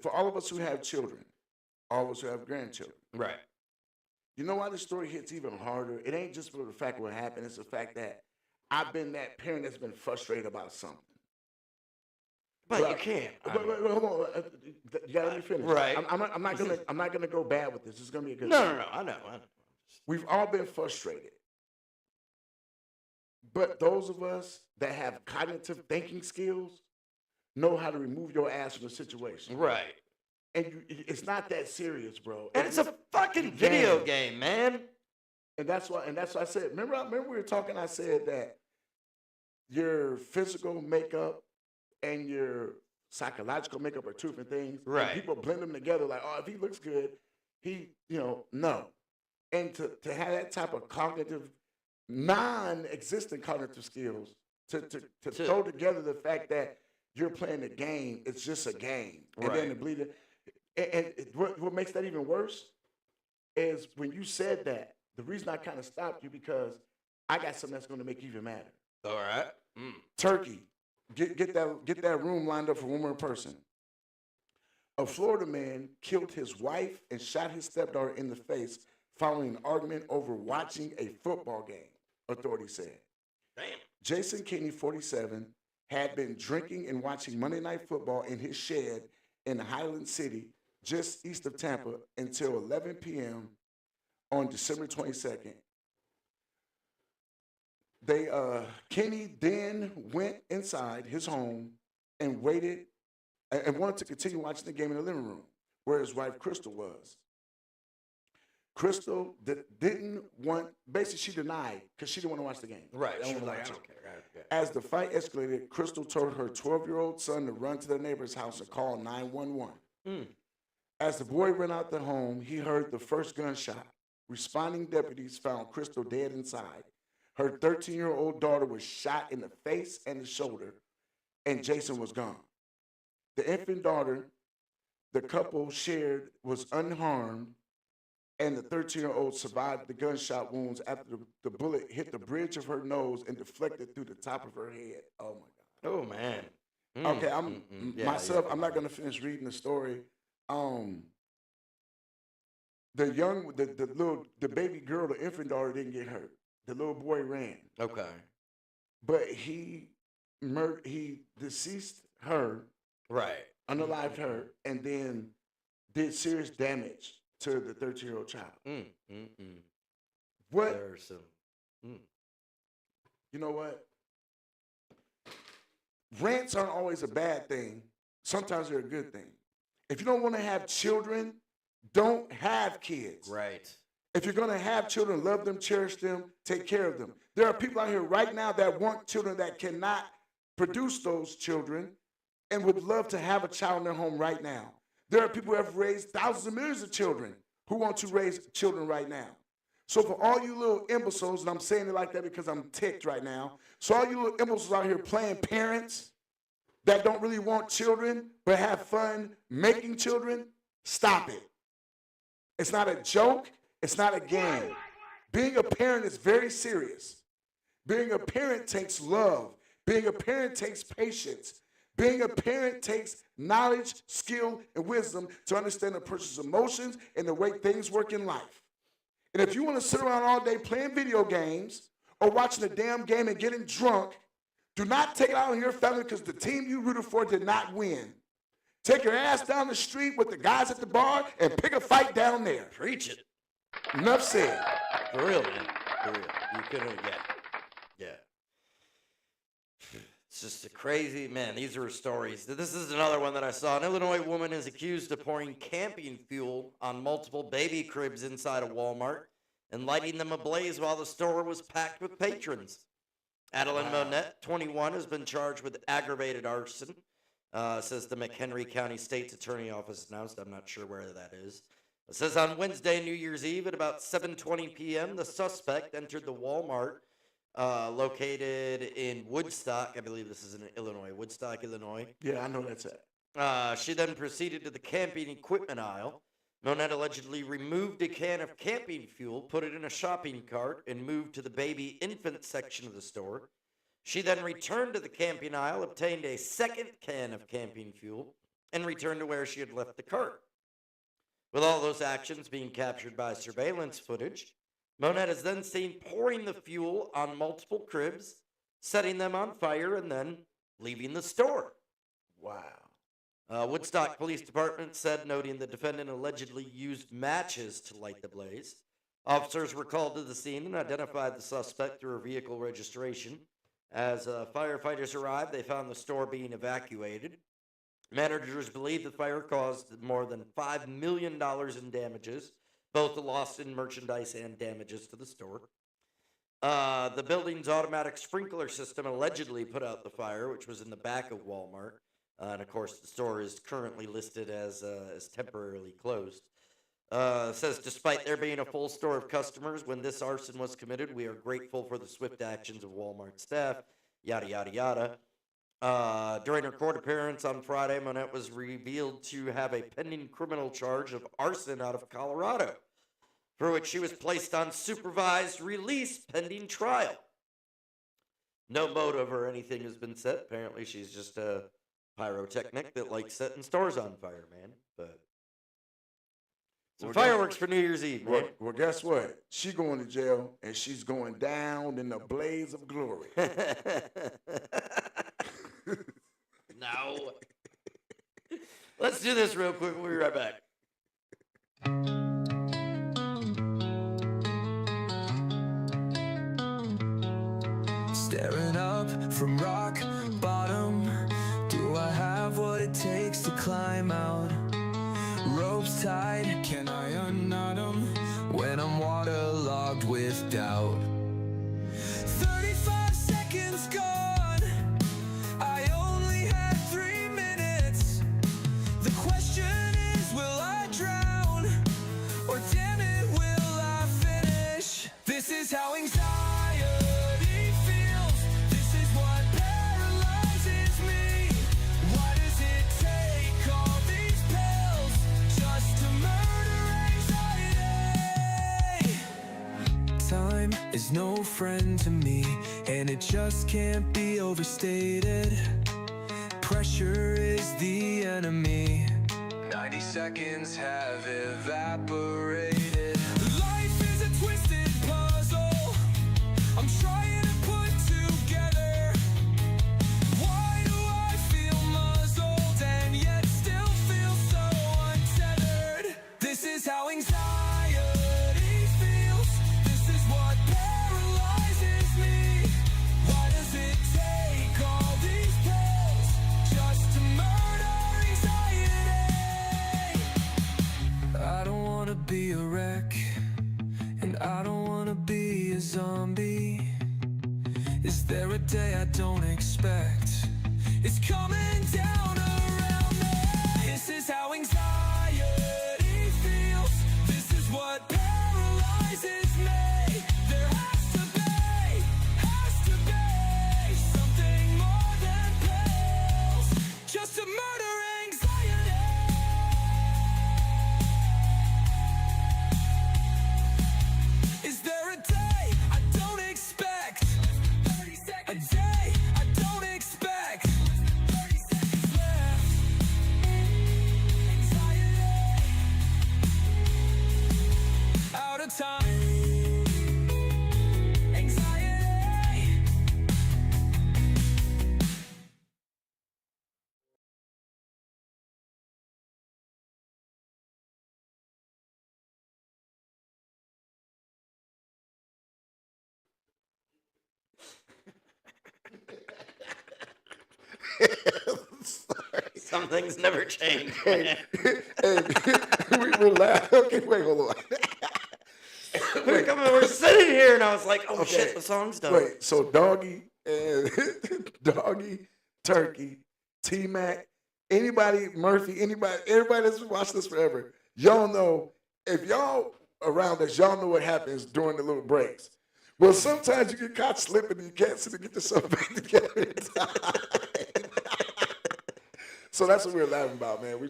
S4: For all of us who have children, all of us who have grandchildren,
S3: Right.
S4: you know why this story hits even harder? It ain't just for the fact what happened. It's the fact that I've been that parent that's been frustrated about something.
S3: But you can't.
S4: Wait, hold on. You gotta let me finish.
S3: Right.
S4: I'm not gonna go bad with this. It's gonna be a good.
S3: No, I know.
S4: We've all been frustrated. But those of us that have cognitive thinking skills know how to remove your ass from the situation.
S3: Right.
S4: And it's not that serious, bro.
S3: And it's a fucking video game, man.
S4: And that's why I said, remember we were talking, I said that your physical makeup and your psychological makeup are two different things.
S3: Right.
S4: And people blend them together like, oh, if he looks good, no. And to have that type of cognitive, non-existent cognitive skills, to throw together the fact that you're playing a game, it's just a game. And then to bleed it. And what makes that even worse is when you said that, the reason I kind of stopped you because I got something that's going to make you even madder.
S3: All right.
S4: Turkey, get that room lined up for one more person. A Florida man killed his wife and shot his stepdaughter in the face following an argument over watching a football game, authorities said.
S3: Damn.
S4: Jason Kinney, 47, had been drinking and watching Monday Night Football in his shed in Highland City, just east of Tampa, until 11 p.m. on December 22nd. Kenny then went inside his home and waited and wanted to continue watching the game in the living room where his wife Crystal was. Crystal didn't want, basically she denied because she didn't want to watch the game.
S3: Right.
S4: She
S3: She
S4: was
S3: was
S4: like,
S3: like,
S4: I
S3: I
S4: don't
S3: don't care.
S4: As the fight escalated, Crystal told her 12-year-old son to run to the neighbor's house and call 911. As the boy ran out the home, he heard the first gunshot. Responding deputies found Crystal dead inside. Her 13-year-old daughter was shot in the face and the shoulder, and Jason was gone. The infant daughter the couple shared was unharmed, and the 13-year-old survived the gunshot wounds after the bullet hit the bridge of her nose and deflected through the top of her head. Oh, my God.
S3: Oh, man.
S4: Okay, I'm not going to finish reading the story. The baby girl, the infant daughter didn't get hurt. The little boy ran.
S3: Okay.
S4: But he deceased her,
S3: Right.
S4: unalived her, and then did serious damage to the 13-year-old child. What?
S3: There's some.
S4: You know what? Rants aren't always a bad thing. Sometimes they're a good thing. If you don't want to have children, don't have kids.
S3: Right.
S4: If you're going to have children, love them, cherish them, take care of them. There are people out here right now that want children that cannot produce those children and would love to have a child in their home right now. There are people who have raised thousands of millions of children who want to raise children right now. So for all you little imbeciles, and I'm saying it like that because I'm ticked right now, so all you little imbeciles out here playing parents that don't really want children but have fun making children, stop it. It's not a joke. It's not a game. Being a parent is very serious. Being a parent takes love. Being a parent takes patience. Being a parent takes knowledge, skill, and wisdom to understand a person's emotions and the way things work in life. And if you want to sit around all day playing video games or watching a damn game and getting drunk, do not take it out on your family because the team you rooted for did not win. Take your ass down the street with the guys at the bar and pick a fight down there.
S3: Preach it.
S4: Enough said.
S3: For real, man. For real. You couldn't get. Yeah. It's just a crazy, man, these are stories. This is another one that I saw. An Illinois woman is accused of pouring camping fuel on multiple baby cribs inside a Walmart and lighting them ablaze while the store was packed with patrons. Adeline Monette, 21, has been charged with aggravated arson, says the McHenry County State's Attorney Office announced. I'm not sure where that is. It says on Wednesday, New Year's Eve, at about 7:20 p.m., the suspect entered the Walmart located in Woodstock. I believe this is in Illinois, Woodstock, Illinois.
S4: Yeah, I know that's it.
S3: She then proceeded to the camping equipment aisle. Monette allegedly removed a can of camping fuel, put it in a shopping cart, and moved to the baby infant section of the store. She then returned to the camping aisle, obtained a second can of camping fuel, and returned to where she had left the cart. With all those actions being captured by surveillance footage, Monette is then seen pouring the fuel on multiple cribs, setting them on fire, and then leaving the store.
S4: Wow.
S3: Woodstock Police Department said, noting the defendant allegedly used matches to light the blaze. Officers were called to the scene and identified the suspect through her vehicle registration. As firefighters arrived, they found the store being evacuated. Managers believe the fire caused more than $5 million in damages, both the loss in merchandise and damages to the store. The building's automatic sprinkler system allegedly put out the fire, which was in the back of Walmart. And of course, the store is currently listed as temporarily closed. Says, despite there being a full store of customers when this arson was committed, we are grateful for the swift actions of Walmart staff, yada, yada, yada. During her court appearance on Friday, Monette was revealed to have a pending criminal charge of arson out of Colorado, for which she was placed on supervised release pending trial. No motive or anything has been set. Apparently, she's just a pyrotechnic that likes setting stores on fire, man. But some fireworks for New Year's Eve, man.
S4: Well, guess what? She's going to jail, and she's going down in the blaze of glory.
S3: No. Let's do this real quick. We'll be right back.
S5: Staring up from rock bottom, do I have what it takes to climb out? Ropes tied, can I unknot them when I'm waterlogged with doubt? 35 seconds gone, I only had 3 minutes. The question is, will I drown? Or damn it, will I finish? This is how anxiety feels. This is what paralyzes me. Why does it take all these pills just to murder anxiety? Time is no friend to me, and it just can't be overstated. Pressure is the enemy. 90 seconds have evaporated. Life is a twisted puzzle I'm trying to put together. Why do I feel muzzled and yet still feel so untethered? This is how anxiety feels. This is what paralyzes me. Why does it take all these pills just to murder anxiety? I don't wanna be a wreck, and I don't wanna be a zombie. Is there a day I don't expect? It's coming down around me. This is how anxiety feels. This is what paralyzes me. There has to be something more than pills just to murder anxiety. Is there a day I don't expect? A day I don't expect. 30 seconds left. Anxiety.
S3: Some things never change,
S4: And,
S3: man.
S4: and we were laughing. Okay, wait, hold on.
S3: We're sitting here, and I was like, oh,
S4: Okay,
S3: shit, the song's done.
S4: Wait, so Doggy and Doggy, Turkey, T Mac, anybody, Murphy, everybody that's watched this forever, y'all know, if y'all around us, y'all know what happens during the little breaks. Well, sometimes you get caught slipping and you can't sit and get yourself back together in time. So that's what we were laughing about, man. We,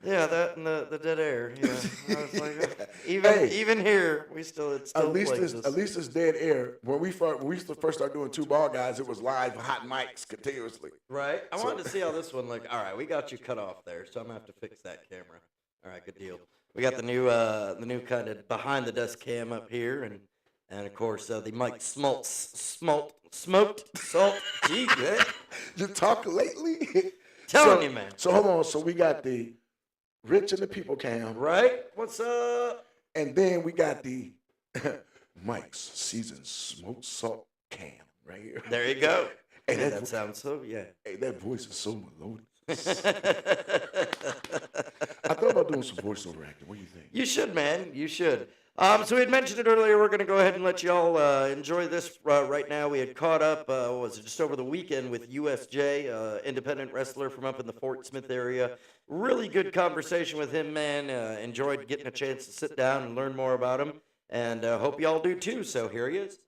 S3: Yeah, that and the dead air. Yeah, I was like,
S4: Hey.
S3: even here, it's still
S4: At least
S3: plagues
S4: it's
S3: us.
S4: at least it's dead air. When we used to first start doing two ball guys, it was live hot mics continuously.
S3: Right. I wanted to see how this one looked. All right, we got you cut off there, so I'm gonna have to fix that camera. All right, good deal. We got the new kind of behind the desk cam up here, and of course the mic smoked salt. Gee, good.
S4: You talk lately?
S3: Telling you, man.
S4: So hold on. So we got the Rich and the People cam,
S3: Right? What's up?
S4: and then we got the Mike's seasoned smoked salt cam right here.
S3: There you go.
S4: Hey,
S3: Hey,
S4: that
S3: that sounds so yeah.
S4: Hey, that voice is so melodious. I thought about doing some voiceover acting. What do you think?
S3: You should, man. You should. So we had mentioned it earlier. We're going to go ahead and let y'all enjoy this right now. We had caught up, what was it, just over the weekend with USJ, independent wrestler from up in the Fort Smith area. Really good conversation with him, man. Enjoyed getting a chance to sit down and learn more about him. And hope y'all do too. So here he is.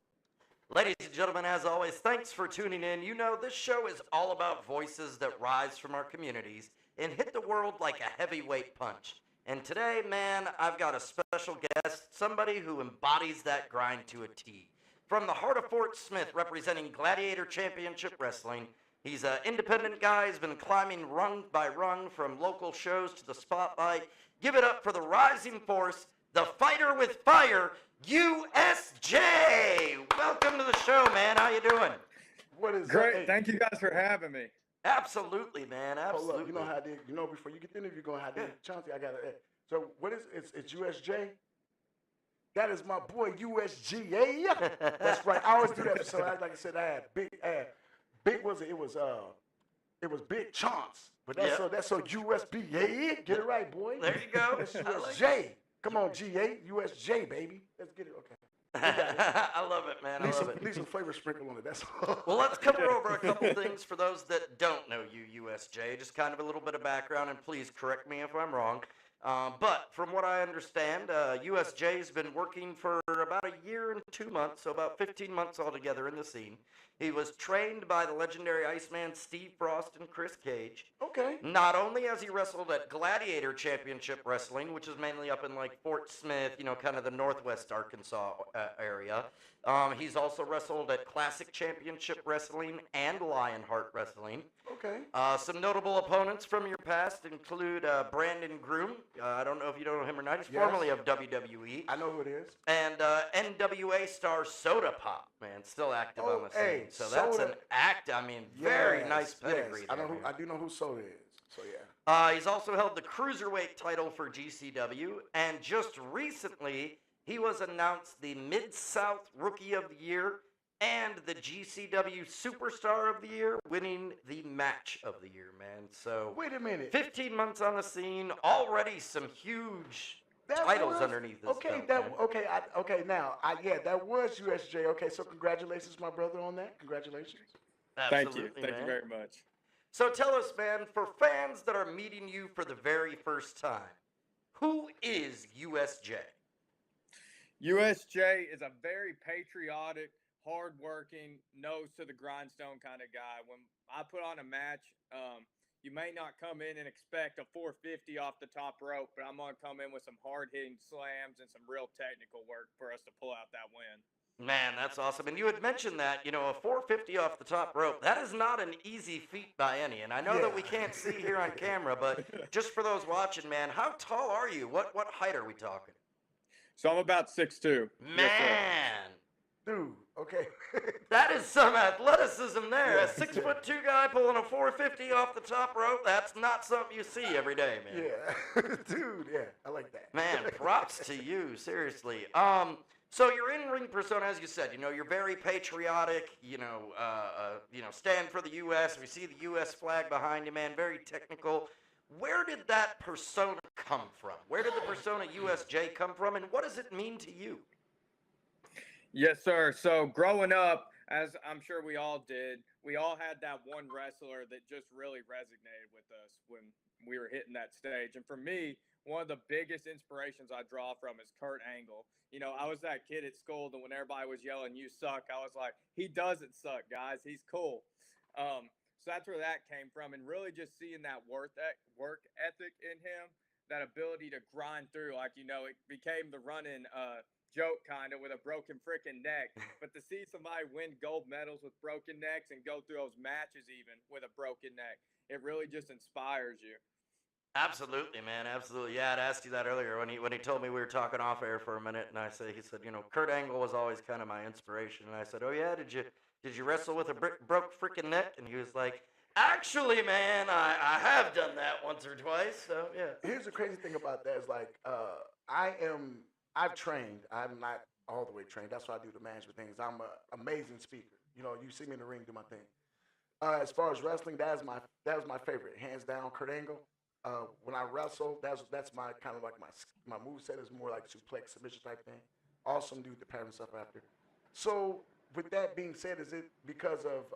S3: Ladies and gentlemen, as always, thanks for tuning in. You know, this show is all about voices that rise from our communities and hit the world like a heavyweight punch. And today, man, I've got a special guest, somebody who embodies that grind to a T. From the heart of Fort Smith, representing Gladiator Championship Wrestling, he's an independent guy. He's been climbing rung by rung from local shows to the spotlight. Give it up for the rising force, the fighter with fire, USJ. Welcome to the show, man. How you doing?
S4: What is
S6: Great.
S4: Hey,
S6: Thank you guys for having me.
S3: Absolutely, man.
S4: hold
S3: Absolutely.
S4: up. You know how I did. You know, before you get the interview going, how I did.
S3: Yeah.
S4: Chauncey, I got it. So what is it's USJ? That is my boy USGA. That's right. I always do that. So like I said, I had big was it was Big Chance. But that's so USBA. Get it right, boy.
S3: There you go.
S4: That's
S3: I like
S4: USJ. Come on, GA, USJ, baby. Let's get it. Okay.
S3: I love it, man. I love it.
S4: Leave some flavor sprinkle on it. That's all.
S3: Well, let's cover over a couple things for those that don't know you, USJ. Just kind of a little bit of background, and please correct me if I'm wrong. But from what I understand, USJ has been working for about a year and 2 months, so about 15 months altogether in the scene. He was trained by the legendary Iceman Steve Frost and Chris Cage.
S4: Okay.
S3: Not only has he wrestled at Gladiator Championship Wrestling, which is mainly up in like Fort Smith, you know, kind of the northwest Arkansas area. He's also wrestled at Classic Championship Wrestling and Lionheart Wrestling.
S4: Okay.
S3: Some notable opponents from your past include Brandon Groom. I don't know if you know him or not. He's
S4: Yes.
S3: formerly of WWE.
S4: I know who it is.
S3: And NWA star Soda Pop, man, still active on the scene.
S4: Hey,
S3: So that's
S4: Soda-
S3: an act. I mean, very
S4: Yes,
S3: nice pedigree.
S4: Yes. I know
S3: there,
S4: who.
S3: man.
S4: I do know who Soda is. So yeah.
S3: He's also held the Cruiserweight title for GCW, and just recently, he was announced the Mid-South Rookie of the Year and the GCW Superstar of the Year, winning the Match of the Year, man. So,
S4: Wait a minute.
S3: 15 months on the scene, already some huge
S4: That
S3: titles
S4: was-
S3: underneath this
S4: Okay,
S3: belt, man.
S4: that was USJ. Okay, so congratulations, my brother, on that. Congratulations.
S6: Thank you.
S3: Absolutely,
S6: Thank
S3: man.
S6: you very much.
S3: So tell us, man, for fans that are meeting you for the very first time, who is USJ?
S6: USJ is a very patriotic, hardworking, nose to the grindstone kind of guy. When I put on a match, you may not come in and expect a 450 off the top rope, but I'm going to come in with some hard-hitting slams and some real technical work for us to pull out that win.
S3: Man, that's awesome. And you had mentioned that, you know, a 450 off the top rope, that is not an easy feat by any. And I know that we can't see here on camera, but just for those watching, man, how tall are you? What height are we talking?
S6: So I'm about 6'2". Yes, sir.
S3: Man,
S4: Dude, okay.
S3: that is some athleticism there. A 6'2" guy pulling a 450 off the top rope, that's not something you see every day, man.
S4: Yeah. Dude, yeah. I like that.
S3: Man, props to you, seriously. So your in-ring persona, as you said, you're very patriotic. Stand for the U.S. We see the U.S. flag behind you, man. Very technical. Where did that persona come from? Where did the persona USJ come from, and what does it mean to you?
S6: Yes, sir. So growing up, as I'm sure we all did, we all had that one wrestler that just really resonated with us when we were hitting that stage. And for me, one of the biggest inspirations I draw from is Kurt Angle. I was that kid at school that when everybody was yelling, "You suck," I was like, "He doesn't suck, guys. He's cool." So that's where that came from. And really just seeing that work ethic in him, that ability to grind through, like, it became the running joke kind of with a broken freaking neck. But to see somebody win gold medals with broken necks and go through those matches even with a broken neck, it really just inspires you.
S3: Absolutely, man. Absolutely. Yeah, I'd asked you that earlier when he told me we were talking off air for a minute, and he said, Kurt Angle was always kind of my inspiration, and I said, oh yeah, did you wrestle with a broke freaking neck? And he was like, actually, man, I have done that once or twice. So yeah.
S4: Here's the crazy thing about that is like I've trained. I'm not all the way trained. That's why I do the management things. I'm an amazing speaker. You see me in the ring do my thing. As far as wrestling, that was my favorite, hands down. Kurt Angle. When I wrestle, that's my kind of like my moveset is more like suplex submission type thing. Awesome dude to pattern stuff after. So with that being said, is it because of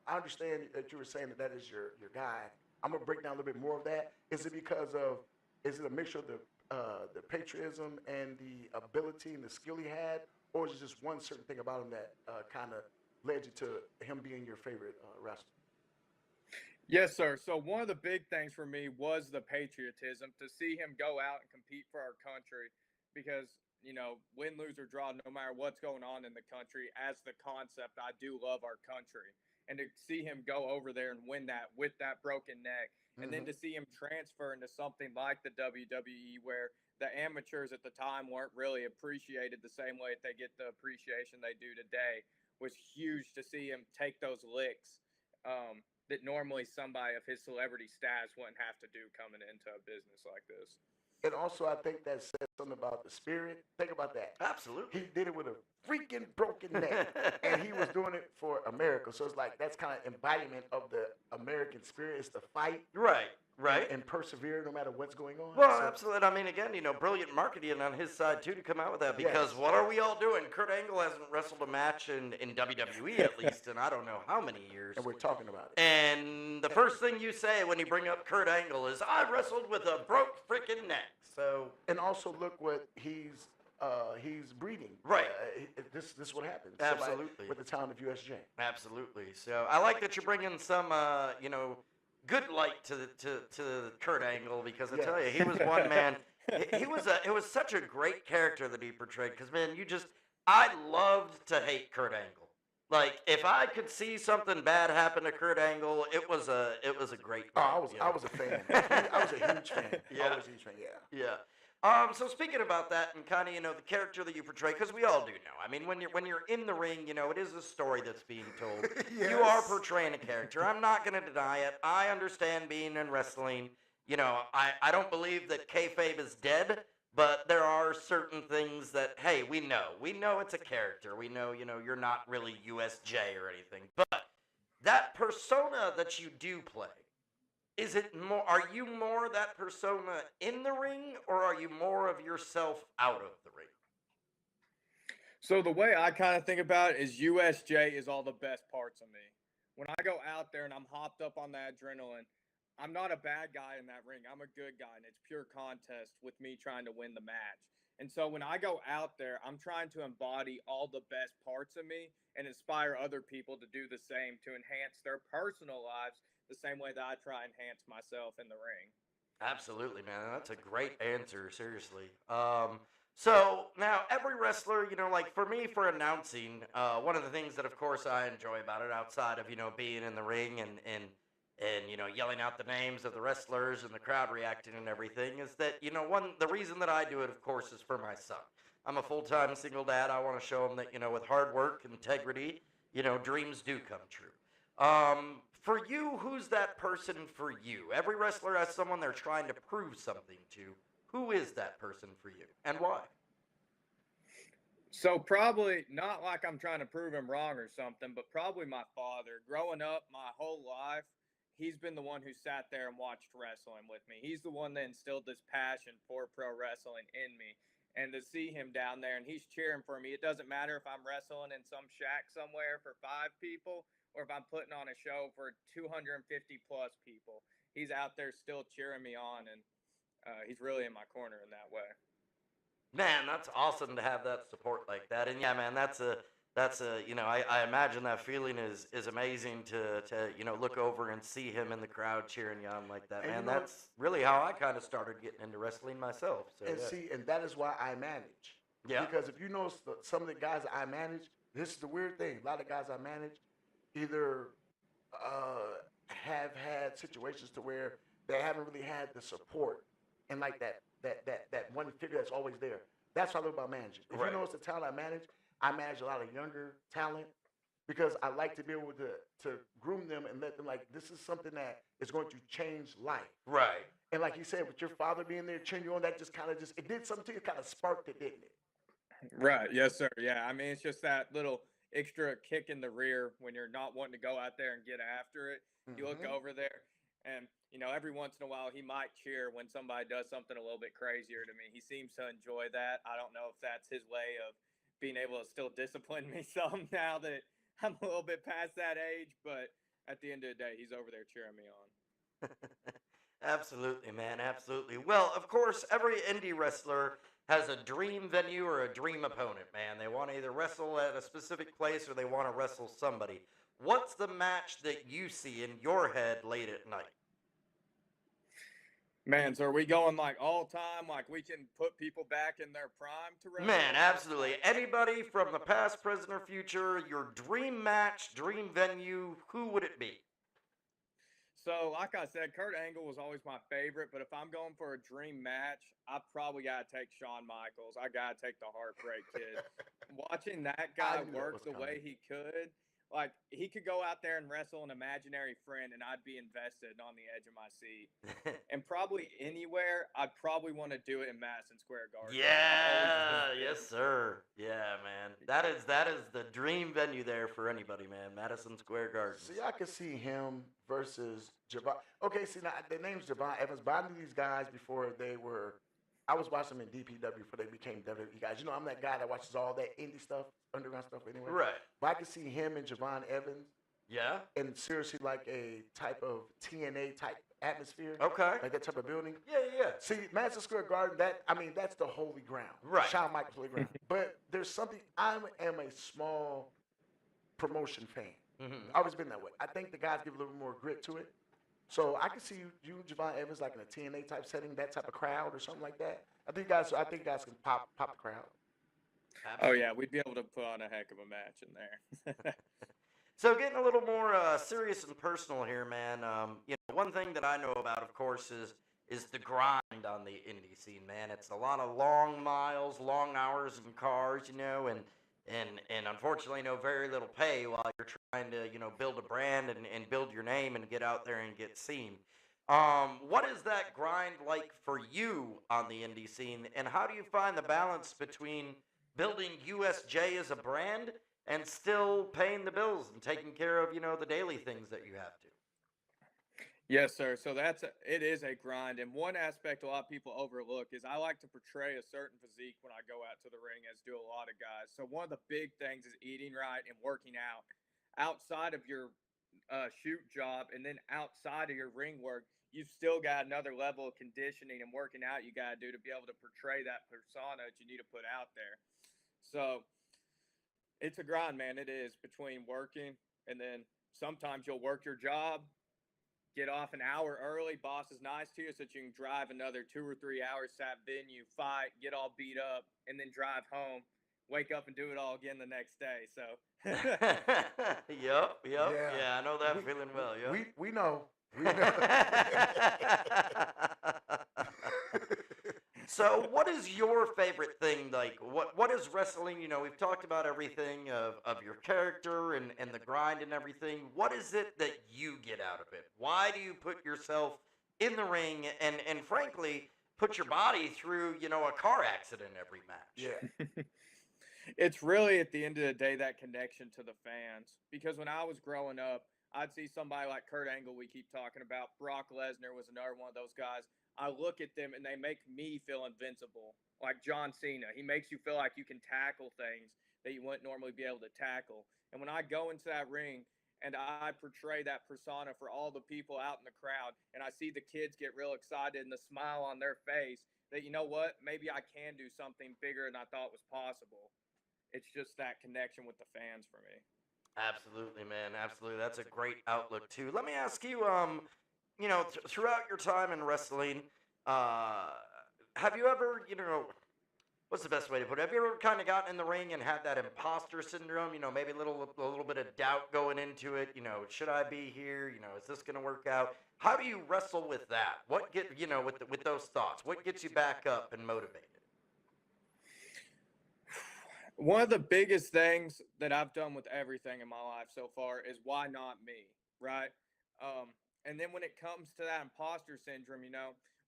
S4: I understand that you were saying that is your guy. I'm gonna break down a little bit more of that. Is it a mixture of the patriotism and the ability and the skill he had, or is it just one certain thing about him that kind of led you to him being your favorite wrestler?
S6: Yes, sir. So one of the big things for me was the patriotism, to see him go out and compete for our country, because, win, lose, or draw, no matter what's going on in the country, as the concept, I do love our country. And to see him go over there and win that with that broken neck, and then to see him transfer into something like the WWE, where the amateurs at the time weren't really appreciated the same way that they get the appreciation they do today, was huge to see him take those licks. That normally somebody of his celebrity status wouldn't have to do coming into a business like this.
S4: And also, I think that says something about the spirit. Think about that.
S3: Absolutely.
S4: He did it with a freaking broken neck, and he was doing it for America. So it's like that's kind of embodiment of the American spirit. It's the fight,
S3: Right.
S4: and persevere no matter what's going on.
S3: Well,
S4: So,
S3: absolutely. I mean, again, brilliant marketing on his side, too, to come out with that. Because
S4: Yes.
S3: what are we all doing? Kurt Angle hasn't wrestled a match in WWE, at least, in I don't know how many years.
S4: and we're talking about it.
S3: And the first thing you say when you bring up Kurt Angle is, I wrestled with a broke freaking neck. So,
S4: And also look what he's breeding.
S3: Right.
S4: This is what happens.
S3: Absolutely.
S4: Somebody with the talent of USJ.
S3: absolutely. So, I like that you're bringing some, good light to Kurt Angle, because I tell you, he was one man. It was such a great character that he portrayed, because, man, I loved to hate Kurt Angle. Like, if I could see something bad happen to Kurt Angle, it was a great.
S4: Oh,
S3: thing,
S4: I was a fan. I was a huge fan.
S3: Yeah.
S4: I was a huge fan. Yeah.
S3: Yeah. So speaking about that and kind of, the character that you portray, because we all do know. I mean, when you're in the ring, it is a story that's being told. You are
S4: Yes.
S3: portraying a character. I'm not going to deny it. I understand being in wrestling. I don't believe that kayfabe is dead, but there are certain things that, hey, we know it's a character. We know, you're not really USJ or anything. But that persona that you do play, are you more that persona in the ring, or are you more of yourself out of the ring?
S6: So the way I kind of think about it is USJ is all the best parts of me. When I go out there and I'm hopped up on that adrenaline, I'm not a bad guy in that ring. I'm a good guy, and it's pure contest with me trying to win the match. And so when I go out there, I'm trying to embody all the best parts of me and inspire other people to do the same, to enhance their personal lives the same way that I try and enhance myself in the ring.
S3: Absolutely, man. That's a great answer, seriously. So now every wrestler, like for me, for announcing, one of the things that, of course, I enjoy about it, outside of, being in the ring and yelling out the names of the wrestlers and the crowd reacting and everything, is that, the reason that I do it, of course, is for my son. I'm a full-time single dad. I want to show him that, with hard work and integrity, dreams do come true. For you, who's that person for you? Every wrestler has someone they're trying to prove something to. Who is that person for you, and why?
S6: So probably not like I'm trying to prove him wrong or something, but probably my father. Growing up my whole life, he's been the one who sat there and watched wrestling with me. He's the one that instilled this passion for pro wrestling in me. And to see him down there and he's cheering for me, it doesn't matter if I'm wrestling in some shack somewhere for 5 people or if I'm putting on a show for 250 plus people. He's out there still cheering me on, and he's really in my corner in that way.
S3: Man, that's awesome to have that support like that. And yeah, man, that's a I imagine that feeling is amazing to look over and see him in the crowd cheering you on like that.
S4: And
S3: Man,
S4: you know-
S3: that's really how I kind of started getting into wrestling myself. So
S4: And
S3: yeah.
S4: see, and that is why I manage.
S3: Yeah.
S4: Because if you know some of the guys I manage, this is the weird thing. A lot of guys I manage either have had situations to where they haven't really had the support and like that one figure that's always there. That's what I love about managing. If
S3: Right.
S4: you notice the talent I manage a lot of younger talent because I like to be able to groom them and let them like this is something that is going to change life.
S3: Right.
S4: And like you said, with your father being there cheering you on, that just kind of it did something to you, kind of sparked it, didn't it?
S6: Right. Yes, sir. Yeah. I mean, it's just that little extra kick in the rear when you're not wanting to go out there and get after it. You look
S4: Mhm.
S6: over there, and every once in a while he might cheer when somebody does something a little bit crazier to me. He seems to enjoy that. I don't know if that's his way of being able to still discipline me some now that I'm a little bit past that age. But at the end of the day, he's over there cheering me on.
S3: Absolutely, man. Absolutely. Well, of course, every indie wrestler has a dream venue or a dream opponent, man. They want to either wrestle at a specific place or they want to wrestle somebody. What's the match that you see in your head late at night?
S6: Man, so are we going like all time? Like we can put people back in their prime to wrestle?
S3: Man, absolutely. Anybody from the past, present, or future, your dream match, dream venue, who would it be?
S6: So, like I said, Kurt Angle was always my favorite, but if I'm going for a dream match, I probably got to take Shawn Michaels. I got to take the Heartbreak Kid. Watching that guy
S4: knew that
S6: work
S4: was
S6: the way
S4: coming.
S6: he could, like, he could go out there and wrestle an imaginary friend, and I'd be invested on the edge of my seat. And probably anywhere, I'd probably want to do it in Madison Square Garden.
S3: Yeah, yes, sir. Yeah, man. That is the dream venue there for anybody, man. Madison Square Garden.
S4: See, I could see him versus Javon. Okay, see, now the name's Javon Evans, but I knew these guys before they were. I was watching them in DPW before they became WWE guys. I'm that guy that watches all that indie stuff, underground stuff anyway.
S3: Right.
S4: But I could see him and Javon Evans
S3: Yeah.
S4: in seriously like a type of TNA type atmosphere.
S3: Okay.
S4: Like that type of building.
S3: Yeah.
S4: See, Madison Square Garden, that's the holy ground.
S3: Right.
S4: Shawn Michaels' holy ground. But there's something, I am a small promotion fan.
S3: Mhm.
S4: Always been that way. I think the guys give a little more grit to it. So I can see you and Javon Evans like in a TNA type setting, that type of crowd or something like that. I think guys can pop the crowd.
S6: Oh, yeah, we'd be able to put on a heck of a match in there.
S3: So getting a little more serious and personal here, man. One thing that I know about, of course, is the grind on the indie scene, man. It's a lot of long miles, long hours in cars, and unfortunately, very little pay while you're trying to, build a brand and build your name and get out there and get seen. What is that grind like for you on the indie scene, and how do you find the balance between building USJ as a brand and still paying the bills and taking care of, the daily things that you have to?
S6: Yes, sir. So it is a grind. And one aspect a lot of people overlook is I like to portray a certain physique when I go out to the ring, as do a lot of guys. So one of the big things is eating right and working out outside of your shoot job, and then outside of your ring work, you've still got another level of conditioning and working out you got to do to be able to portray that persona that you need to put out there. So it's a grind, man. It is, between working and then sometimes you'll work your job, get off an hour early. Boss is nice to you so that you can drive another 2 or 3 hours to that venue, fight, get all beat up, and then drive home, wake up and do it all again the next day. So
S3: Yep.
S4: Yeah.
S3: Yeah, I know that feeling well. Yep.
S4: We know. We know.
S3: So, what is your favorite thing? Like, what is wrestling? We've talked about everything of your character and the grind and everything. What is it that you get out of it? Why do you put yourself in the ring and frankly, put your body through, a car accident every match?
S4: Yeah.
S6: It's really at the end of the day that connection to the fans. Because when I was growing up, I'd see somebody like Kurt Angle, we keep talking about. Brock Lesnar was another one of those guys. I look at them and they make me feel invincible. Like John Cena, he makes you feel like you can tackle things that you wouldn't normally be able to tackle. And when I go into that ring and I portray that persona for all the people out in the crowd, and I see the kids get real excited and the smile on their face, that you know what, maybe I can do something bigger than I thought was possible. It's just that connection with the fans for me.
S3: Absolutely, man. Absolutely. That's a great outlook too. Let me ask you, throughout your time in wrestling, uh, have you ever, what's the best way to put it? Have you ever kind of gotten in the ring and had that imposter syndrome? Maybe a little bit of doubt going into it. Should I be here? Is this going to work out? How do you wrestle with that? What with those thoughts? What gets you back up and motivated?
S6: One of the biggest things that I've done with everything in my life so far is why not me, right? And then when it comes to that imposter syndrome,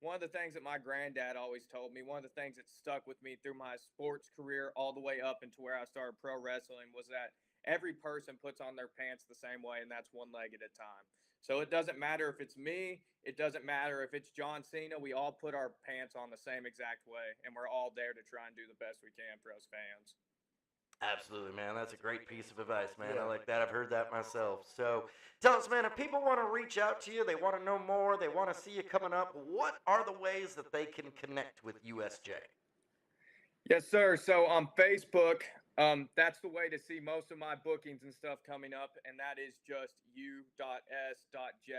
S6: one of the things that my granddad always told me, one of the things that stuck with me through my sports career all the way up into where I started pro wrestling was that every person puts on their pants the same way, and that's one leg at a time. So it doesn't matter if it's me, it doesn't matter if it's John Cena, we all put our pants on the same exact way, and we're all there to try and do the best we can for us fans.
S3: Absolutely, man. That's a great piece of advice, man.
S4: Yeah.
S3: I like that. I've heard that myself. So tell us, man, if people want to reach out to you, they want to know more, they want to see you coming up, what are the ways that they can connect with USJ?
S6: Yes, sir. So on Facebook, that's the way to see most of my bookings and stuff coming up, and that is just u.s.j.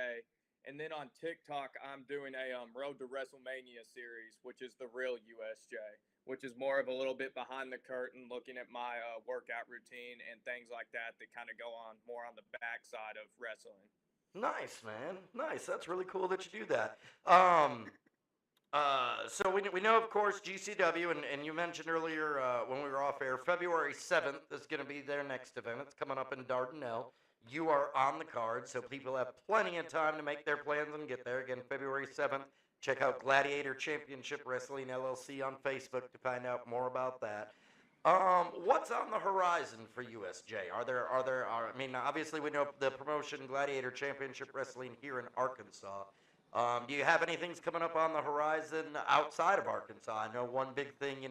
S6: And then on TikTok, I'm doing a Road to WrestleMania series, which is the real USJ, which is more of a little bit behind the curtain, looking at my workout routine and things like that that kind of go on more on the backside of wrestling.
S3: Nice, man. Nice. That's really cool that you do that. So we know, of course, GCW, and you mentioned earlier when we were off air, February 7th is going to be their next event. It's coming up in Dardanelle. You are on the card, so people have plenty of time to make their plans and get there. Again, February 7th. Check out Gladiator Championship Wrestling LLC on Facebook to find out more about that. What's on the horizon for USJ? I mean, obviously we know the promotion Gladiator Championship Wrestling here in Arkansas. Do you have anything coming up on the horizon outside of Arkansas? I know one big thing,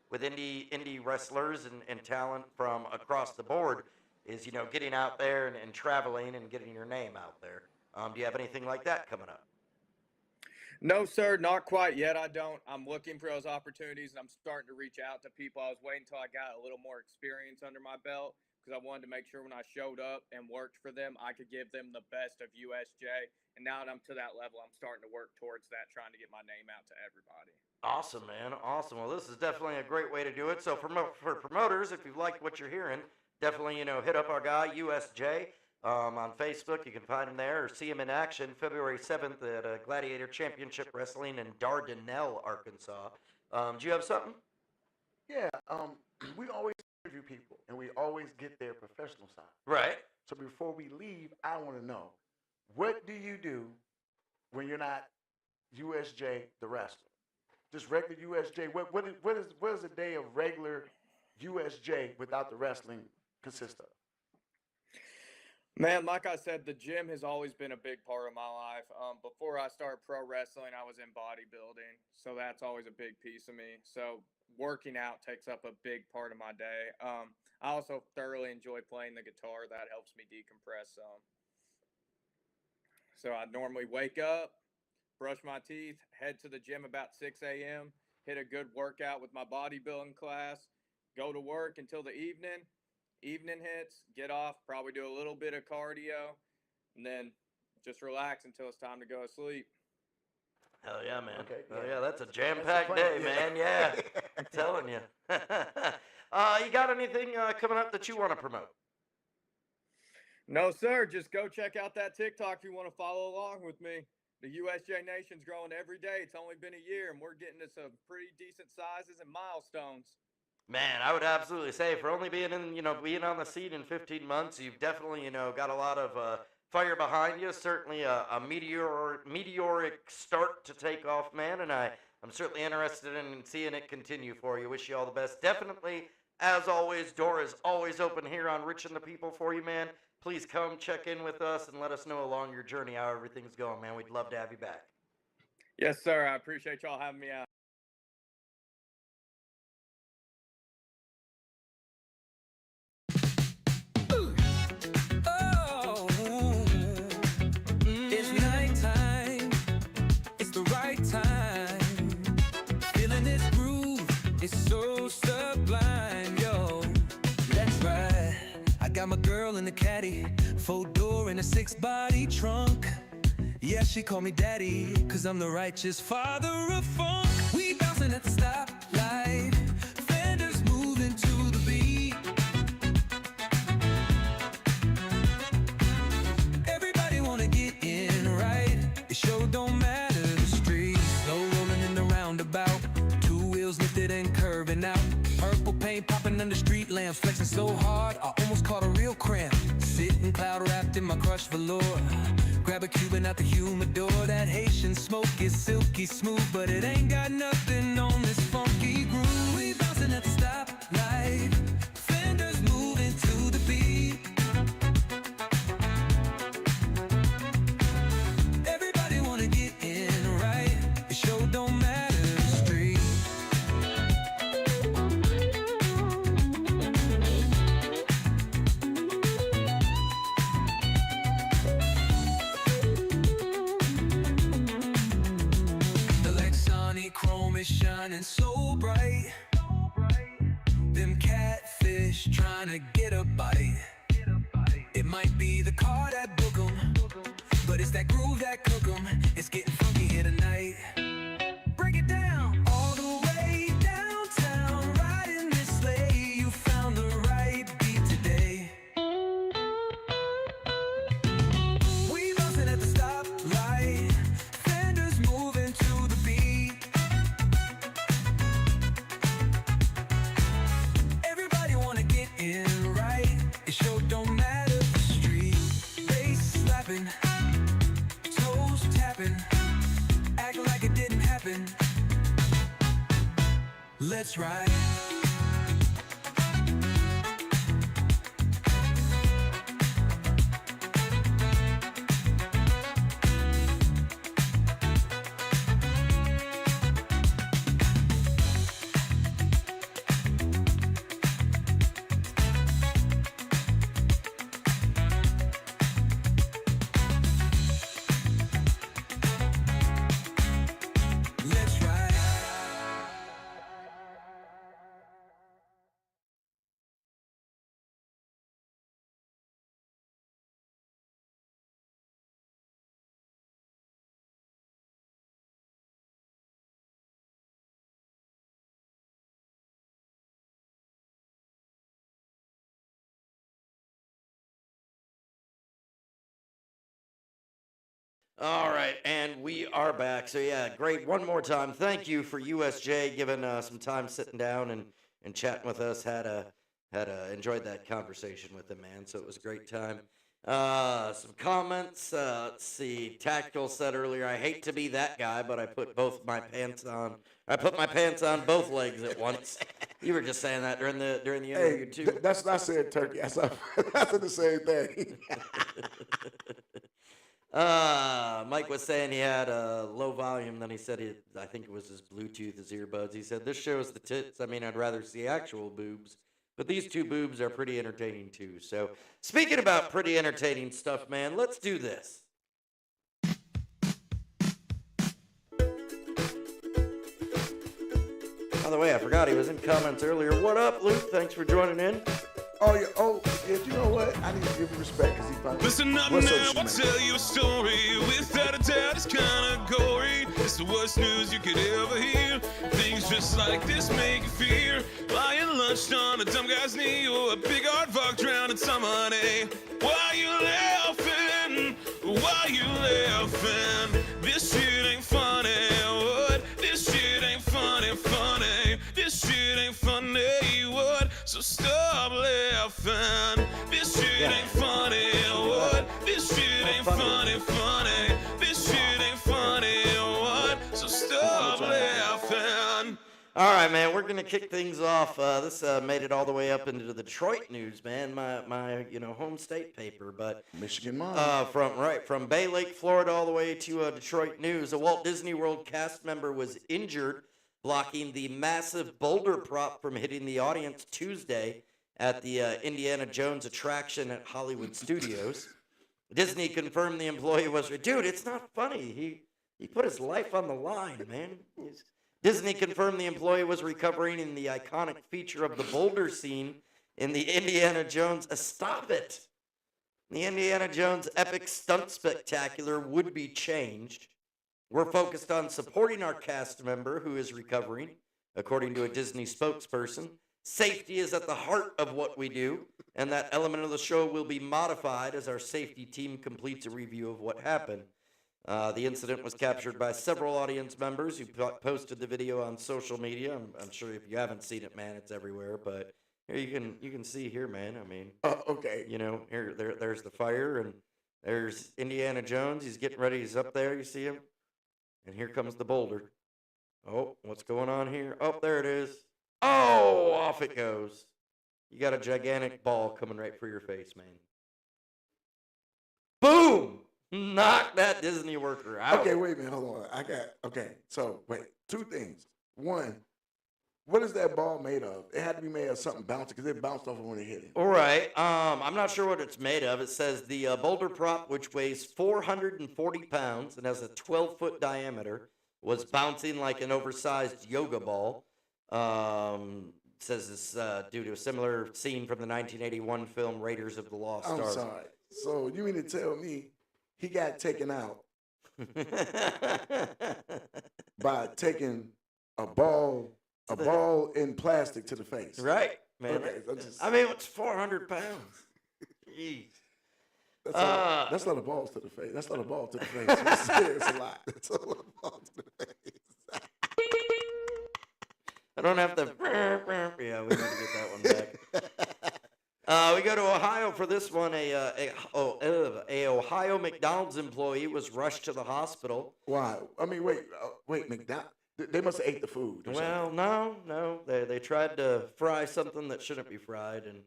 S3: with indie wrestlers and talent from across the board is, getting out there and traveling and getting your name out there. Do you have anything like that coming up?
S6: No, sir, not quite yet. I don't. I'm looking for those opportunities, and I'm starting to reach out to people. I was waiting until I got a little more experience under my belt because I wanted to make sure when I showed up and worked for them, I could give them the best of USJ. And now that I'm to that level, I'm starting to work towards that, trying to get my name out to everybody.
S3: Awesome, man. Awesome. Well, this is definitely a great way to do it. So for promoters, if you like what you're hearing, definitely, hit up our guy, USJ. On Facebook, you can find him there or see him in action February 7th at Gladiator Championship Wrestling in Dardanelle, Arkansas. Do you have something?
S4: Yeah, we always interview people, and we always get their professional side.
S3: Right.
S4: So before we leave, I want to know, what do you do when you're not USJ the wrestler? Just regular USJ. What is a day of regular USJ without the wrestling consist of?
S6: Man, like I said, the gym has always been a big part of my life. Before I started pro wrestling, I was in bodybuilding, so that's always a big piece of me. So working out takes up a big part of my day. I also thoroughly enjoy playing the guitar. That helps me decompress some. So I normally wake up, brush my teeth, head to the gym about 6 a.m., hit a good workout with my bodybuilding class, go to work until the evening. Evening hits, get off, probably do a little bit of cardio, and then just relax until it's time to go to sleep.
S3: Hell yeah, man.
S4: Okay,
S3: Hell
S4: yeah.
S3: yeah, that's a jam-packed day, man.
S4: plan,
S3: Yeah, I'm telling you. You got anything coming up that you want to promote?
S6: No, sir, just go check out that TikTok if you want to follow along with me. The USJ Nation's growing every day. It's only been a year, and we're getting to some pretty decent sizes and milestones.
S3: Man, I would absolutely say for only being being on the scene in 15 months, you've definitely, got a lot of fire behind you. Certainly a meteoric start to take off, man. And I'm certainly interested in seeing it continue for you. Wish you all the best. Definitely As always, door is always open here on Rich and the People for you, man. Please come check in with us and let us know along your journey how everything's going, man. We'd love to have you back.
S6: Yes, sir. I appreciate y'all having me out.
S5: Oh, it's nighttime. It's the right time. Feeling this groove. It's so sublime, yo. That's right. I got my girl in the caddy, 4-door in a 6-body trunk. Yeah, she call me daddy, cause I'm the righteous father of funk. We bouncing at the stoplight, fenders moving to the beat. Everybody wanna get in right, it sure don't matter the street. Slow rolling in the roundabout, 2 wheels lifted and curving out. Purple paint popping under street lamps, flexing so hard, I almost caught a real cramp. Sitting cloud wrapped in my crushed velour. Grab a Cuban out the humidor. That Haitian smoke is silky smooth, but it ain't got nothing on this funky groove. We bouncing at the stoplight, fenders moving to the beat. Everybody wanna get in right, it sure don't matter the street. Chrome is shining so bright. Them catfish trying to get a bite. It might be the car that book 'em, but it's that groove that cook 'em. It's getting funky here tonight. Break it down all the way downtown. Riding this sleigh, you found the right beat today. We bouncing at the stoplight, fenders moving to the beat. In right, it sure don't matter the street. Bass slapping, toes tapping, act like it didn't happen. Let's ride.
S3: All right, and we are back. So yeah, great. One more time, thank you for USJ giving some time sitting down and chatting with us. Had enjoyed that conversation with him, man. So it was a great time. Some comments. Let's see. Tactical said earlier, I hate to be that guy, but I put both my pants on. I put my pants on both legs at once. You were just saying that during the interview too.
S4: That's not saying turkey. That's the same thing.
S3: Mike was saying he had a low volume. Then he said I think it was his Bluetooth, his earbuds. He said this shows the tits. I mean, I'd rather see actual boobs, but these two boobs are pretty entertaining too. So speaking about pretty entertaining stuff, man, let's do this. By the way, I forgot he was in comments earlier. What up, Luke? Thanks for joining in.
S4: Oh, yeah, you know what? I need to give him respect because he finally...
S2: Listen up now, I'll tell you a story. Without a doubt, it's kind of gory. It's the worst news you could ever hear. Things just like this make you fear. Lying lunched on a dumb guy's knee, or a big hard fuck drowning somebody. Why you laughing? Why you laughing? This shit ain't funny. What? This shit ain't funny. This shit ain't funny. What? So stop laughing. This shit ain't funny. What? This shit ain't funny. This shit ain't funny. What? So stop laughing.
S3: All right, man. We're gonna kick things off. This made it all the way up into the Detroit news, man. My home state paper, but
S4: Michigan mom.
S3: from Bay Lake, Florida, all the way to Detroit news. A Walt Disney World cast member was injured blocking the massive boulder prop from hitting the audience Tuesday at the Indiana Jones attraction at Hollywood Studios. Disney confirmed the employee was, dude, it's not funny. He put his life on the line, man. Disney confirmed the employee was recovering in the iconic feature of the boulder scene in the Indiana Jones Stop It. The Indiana Jones epic stunt spectacular would be changed. We're focused on supporting our cast member who is recovering, according to a Disney spokesperson. Safety is at the heart of what we do, and that element of the show will be modified as our safety team completes a review of what happened. The incident was captured by several audience members who posted the video on social media. I'm sure if you haven't seen it, man, it's everywhere. But here you can see here, man. I mean,
S4: Okay.
S3: there's the fire, and there's Indiana Jones. He's getting ready. He's up there. You see him, and here comes the boulder. Oh, what's going on here? Oh, there it is. Oh, off it goes. You got a gigantic ball coming right for your face, man. Boom! Knock that Disney worker out.
S4: Okay, wait a minute. Hold on. So, wait. Two things. One, what is that ball made of? It had to be made of something bouncy because it bounced off when it hit it.
S3: All right. I'm not sure what it's made of. It says the boulder prop, which weighs 440 pounds and has a 12-foot diameter, was bouncing like an oversized yoga ball. Says it's due to a similar scene from the 1981 film Raiders of the Lost
S4: I'm
S3: Ark.
S4: sorry. So you mean to tell me he got taken out by taking a ball in plastic to the face?
S3: Right, man.
S4: Okay,
S3: I mean, it's 400 pounds. Jeez.
S4: That's a lot of balls to the face. That's not a ball to the face. It's a lot. That's a lot of balls to the face.
S3: I don't have to. Yeah, we need to get that one back. We go to Ohio for this one. A Ohio McDonald's employee was rushed to the hospital.
S4: Why? I mean, wait, McDonald's. They must have ate the food. Or
S3: Well, no. They tried to fry something that shouldn't be fried, and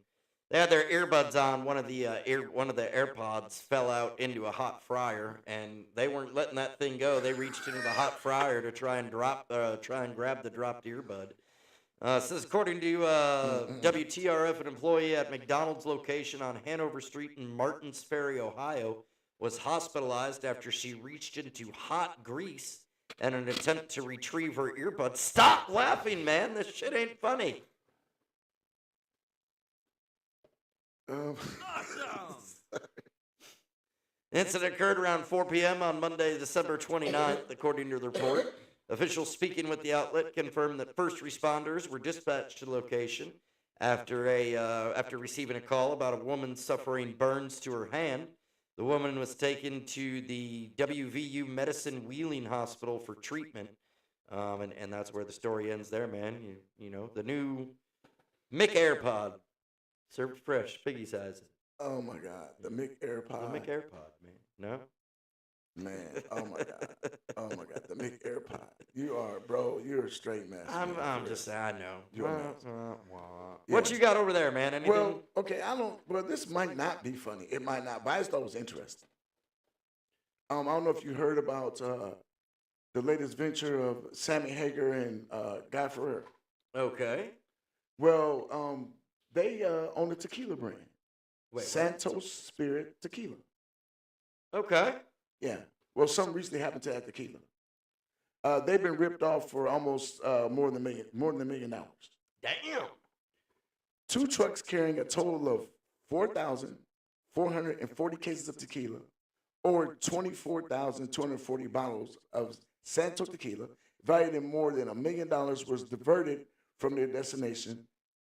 S3: they had their earbuds on. One of the AirPods fell out into a hot fryer, and they weren't letting that thing go. They reached into the hot fryer to try and grab the dropped earbud. Says according to WTRF, an employee at McDonald's location on Hanover Street in Martins Ferry, Ohio, was hospitalized after she reached into hot grease in an attempt to retrieve her earbuds. Stop laughing, man. This shit ain't funny.
S4: something.
S3: The incident occurred around 4 p.m. on Monday, December 29th, according to the report. Officials speaking with the outlet confirmed that first responders were dispatched to the location after receiving a call about a woman suffering burns to her hand. The woman was taken to the WVU Medicine Wheeling Hospital for treatment, and that's where the story ends there, man. You know, the new Mick AirPod, served fresh, piggy size.
S4: Oh my God, the Mick AirPod.
S3: The Mick AirPod, man. No?
S4: Man, oh my God. Oh my God, the Mick AirPod. You're a straight mess.
S3: I'm
S4: man.
S3: just saying, I know.
S4: You're a mess.
S3: What you got over there, man? Anything?
S4: Well, okay, this might not be funny. It might not, but I just thought it was interesting. I don't know if you heard about the latest venture of Sammy Hagar and Guy Ferrer.
S3: Okay.
S4: Well, they own a tequila brand.
S3: Wait, what?
S4: Santos Spirit Tequila.
S3: Okay.
S4: Yeah. Well, something recently happened to that tequila. They've been ripped off for almost more than $1 million.
S3: Damn.
S4: 2 trucks carrying a total of 4,440 cases of tequila, or 24,240 bottles of Santos tequila, valued at more than $1 million, was diverted from their destination,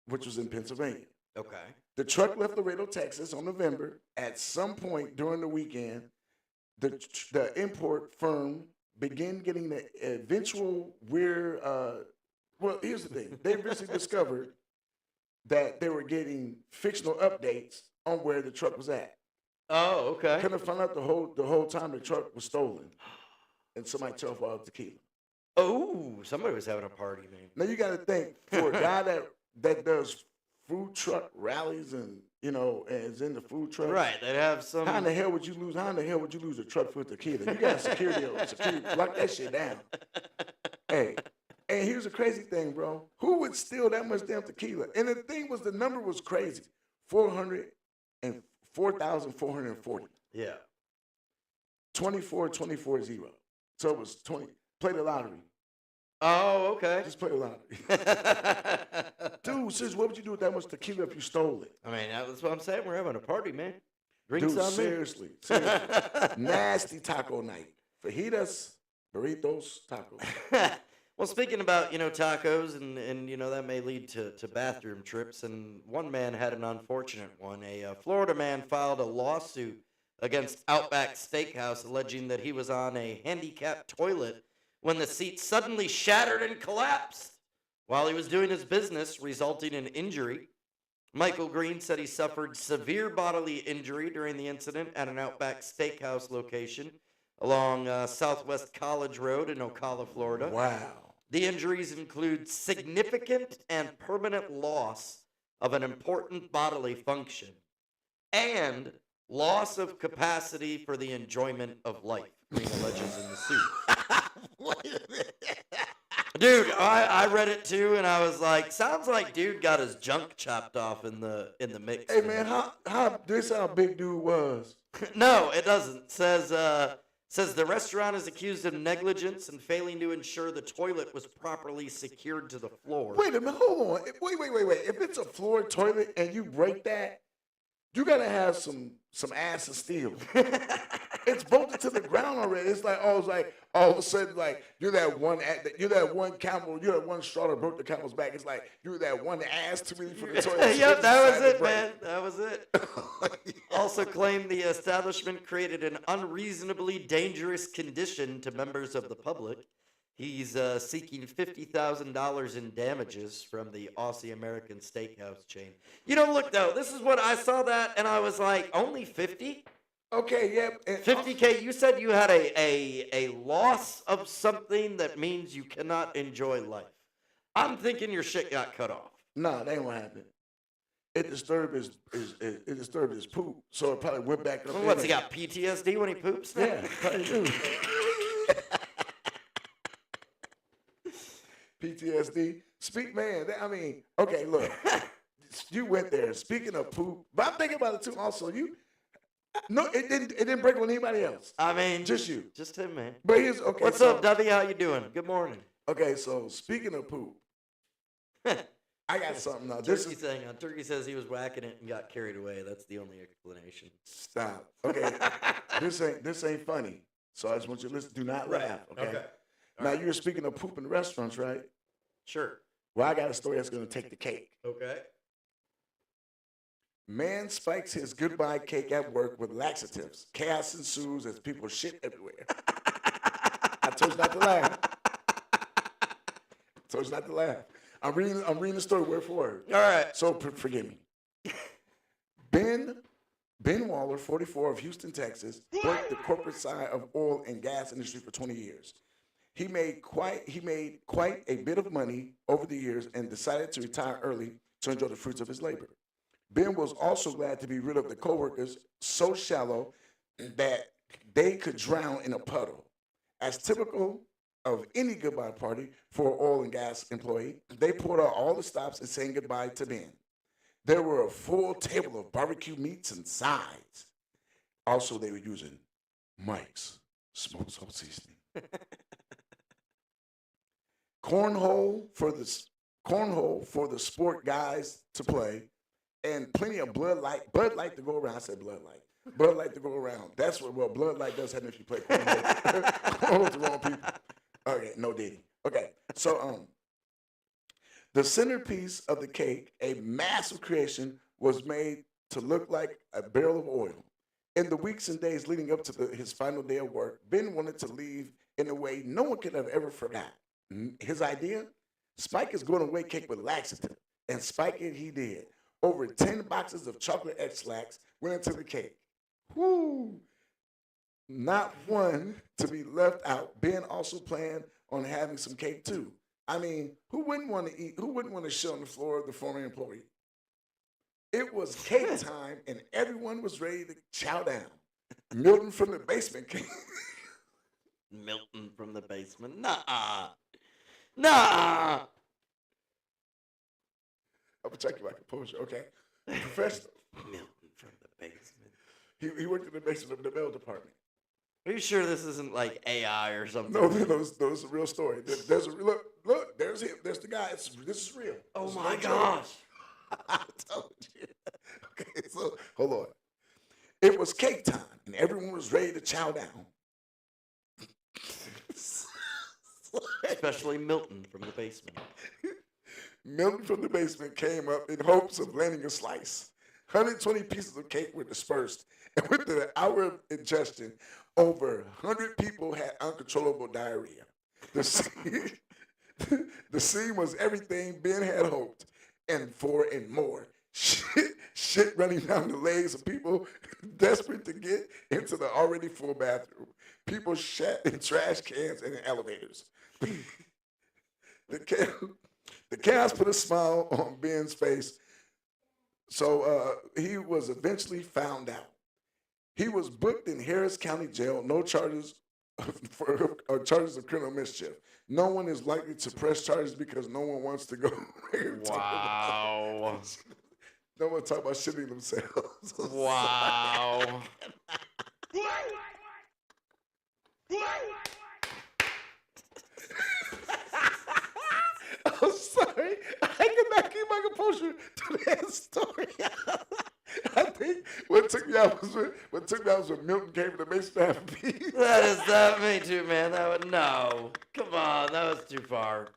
S4: which was in Pennsylvania.
S3: Okay.
S4: The truck left Laredo, Texas on November. At some point during the weekend, the import firm began getting the eventual weird. Well, here's the thing: they eventually discovered that they were getting fictional updates on where the truck was at.
S3: Oh, okay.
S4: Kind of found out the whole time the truck was stolen, and somebody took off tequila.
S3: Oh, somebody was having a party, man.
S4: Now you got to think, for a guy that does food truck rallies and and is in the food truck.
S3: Right, they'd have some.
S4: How in the hell would you lose? How in the hell would you lose a truck full of tequila? You got security, lock that shit down. Hey, and here's the crazy thing, bro. Who would steal that much damn tequila? And the thing was, the number was crazy. 4,440.
S3: Yeah.
S4: 24-24-0. So it was 20. Play the lottery.
S3: Oh, okay.
S4: Just play the lottery. Dude, sis, what would you do with that much tequila if you stole it?
S3: I mean, that's what I'm saying. We're having a party, man.
S4: Dude,
S3: Drinks on me.
S4: seriously. Nasty taco night. Fajitas, burritos, tacos.
S3: Well, speaking about, tacos and that may lead to bathroom trips, and one man had an unfortunate one. A Florida man filed a lawsuit against Outback Steakhouse alleging that he was on a handicapped toilet when the seat suddenly shattered and collapsed while he was doing his business, resulting in injury. Michael Green said he suffered severe bodily injury during the incident at an Outback Steakhouse location along Southwest College Road in Ocala, Florida.
S4: Wow.
S3: The injuries include significant and permanent loss of an important bodily function and loss of capacity for the enjoyment of life, Green alleges in the suit. Dude, I read it too, and I was like, sounds like dude got his junk chopped off in the mix.
S4: Hey, man, how this how big dude was?
S3: No, it doesn't. Says the restaurant is accused of negligence and failing to ensure the toilet was properly secured to the floor.
S4: Wait a minute, hold on. Wait. If it's a floor toilet and you break that, you gotta have some ass of steel. It's bolted to the ground already. It's like all of a sudden, like you're that one camel, you're that one straw that broke the camel's back. It's like you're that one ass too many for the toilet.
S3: Yep, that was it, man. That was it. Also claimed the establishment created an unreasonably dangerous condition to members of the public. He's seeking $50,000 in damages from the Aussie American Steakhouse chain. Look though, this is what I saw that, and I was like, only 50?
S4: Okay, yeah. And
S3: 50K. You said you had a loss of something that means you cannot enjoy life. I'm thinking your shit got cut off.
S4: Nah, that ain't what happened. It disturbed his poop, so it probably went back up.
S3: Well, what's he got, PTSD when he poops?
S4: Yeah, probably do. PTSD. Okay, look. You went there. Speaking of poop, but I'm thinking about it too. Also, no, it didn't break on anybody else.
S3: I mean,
S4: just you,
S3: just him, man.
S4: But here's okay.
S3: What's up, Dovey? How you doing? Good morning.
S4: Okay, so speaking of poop, I got something now.
S3: Turkey says he was whacking it and got carried away. That's the only explanation.
S4: Stop. Okay, this ain't funny. So I just want you to listen. Do not laugh. Okay. Now you're speaking of poop in restaurants, right?
S3: Sure.
S4: Well, I got a story that's going to take the cake.
S3: Okay.
S4: Man spikes his goodbye cake at work with laxatives. Chaos ensues as people shit everywhere. I told you not to laugh. I'm reading the story word for word.
S3: All right.
S4: So forgive me. Ben Waller, 44, of Houston, Texas, worked the corporate side of oil and gas industry for 20 years. He made quite a bit of money over the years and decided to retire early to enjoy the fruits of his labor. Ben was also glad to be rid of the coworkers so shallow that they could drown in a puddle. As typical of any goodbye party for an oil and gas employee, they pulled out all the stops and saying goodbye to Ben. There were a full table of barbecue meats and sides. Also, they were using Mike's smoked salt seasoning. Cornhole for the sport guys to play, and plenty of Bud Light to go around. I said Bud Light to go around. That's what Bud Light does happen if you play cornhole. Cornhole's the wrong people. Okay, no dating. Okay, so the centerpiece of the cake, a massive creation, was made to look like a barrel of oil. In the weeks and days leading up to his final day of work, Ben wanted to leave in a way no one could have ever forgot. His idea? Spike his going away cake with laxative. And spike it he did. Over 10 boxes of chocolate extracts went into the cake. Whoo! Not one to be left out. Ben also planned on having some cake too. I mean, who wouldn't want to eat? Who wouldn't want to shit on the floor of the former employee? It was cake time, and everyone was ready to chow down. Milton from the basement came.
S3: Milton from the basement. Nah. Nah.
S4: I'm gonna check you like a poacher, okay? Professional.
S3: Milton from the basement.
S4: He worked in the basement of the mail department.
S3: Are you sure this isn't like AI or something?
S4: No, those a real story. There's a look. There's him. There's the guy. This is real.
S3: Oh
S4: This is
S3: my
S4: no joke.
S3: gosh.
S4: I told you. Okay, so hold on. It was cake time, and everyone was ready to chow down.
S3: Especially Milton from the basement.
S4: Milton from the basement came up in hopes of landing a slice. 120 pieces of cake were dispersed, and within an hour of ingestion, over 100 people had uncontrollable diarrhea. The scene was everything Ben had hoped, and more. Shit running down the legs of people desperate to get into the already full bathroom. People shat in trash cans and in elevators. The chaos put a smile on Ben's face, so he was eventually found out. He was booked in Harris County Jail, no charges charges of criminal mischief. No one is likely to press charges because no one wants to go.
S3: Wow.
S4: No one talk about shitting themselves.
S3: Wow.
S4: I'm sorry. I cannot keep my composure to that story. I think what took me out was when Milton came to the base to have a piece.
S3: That me too, man. No. Come on, that was too far.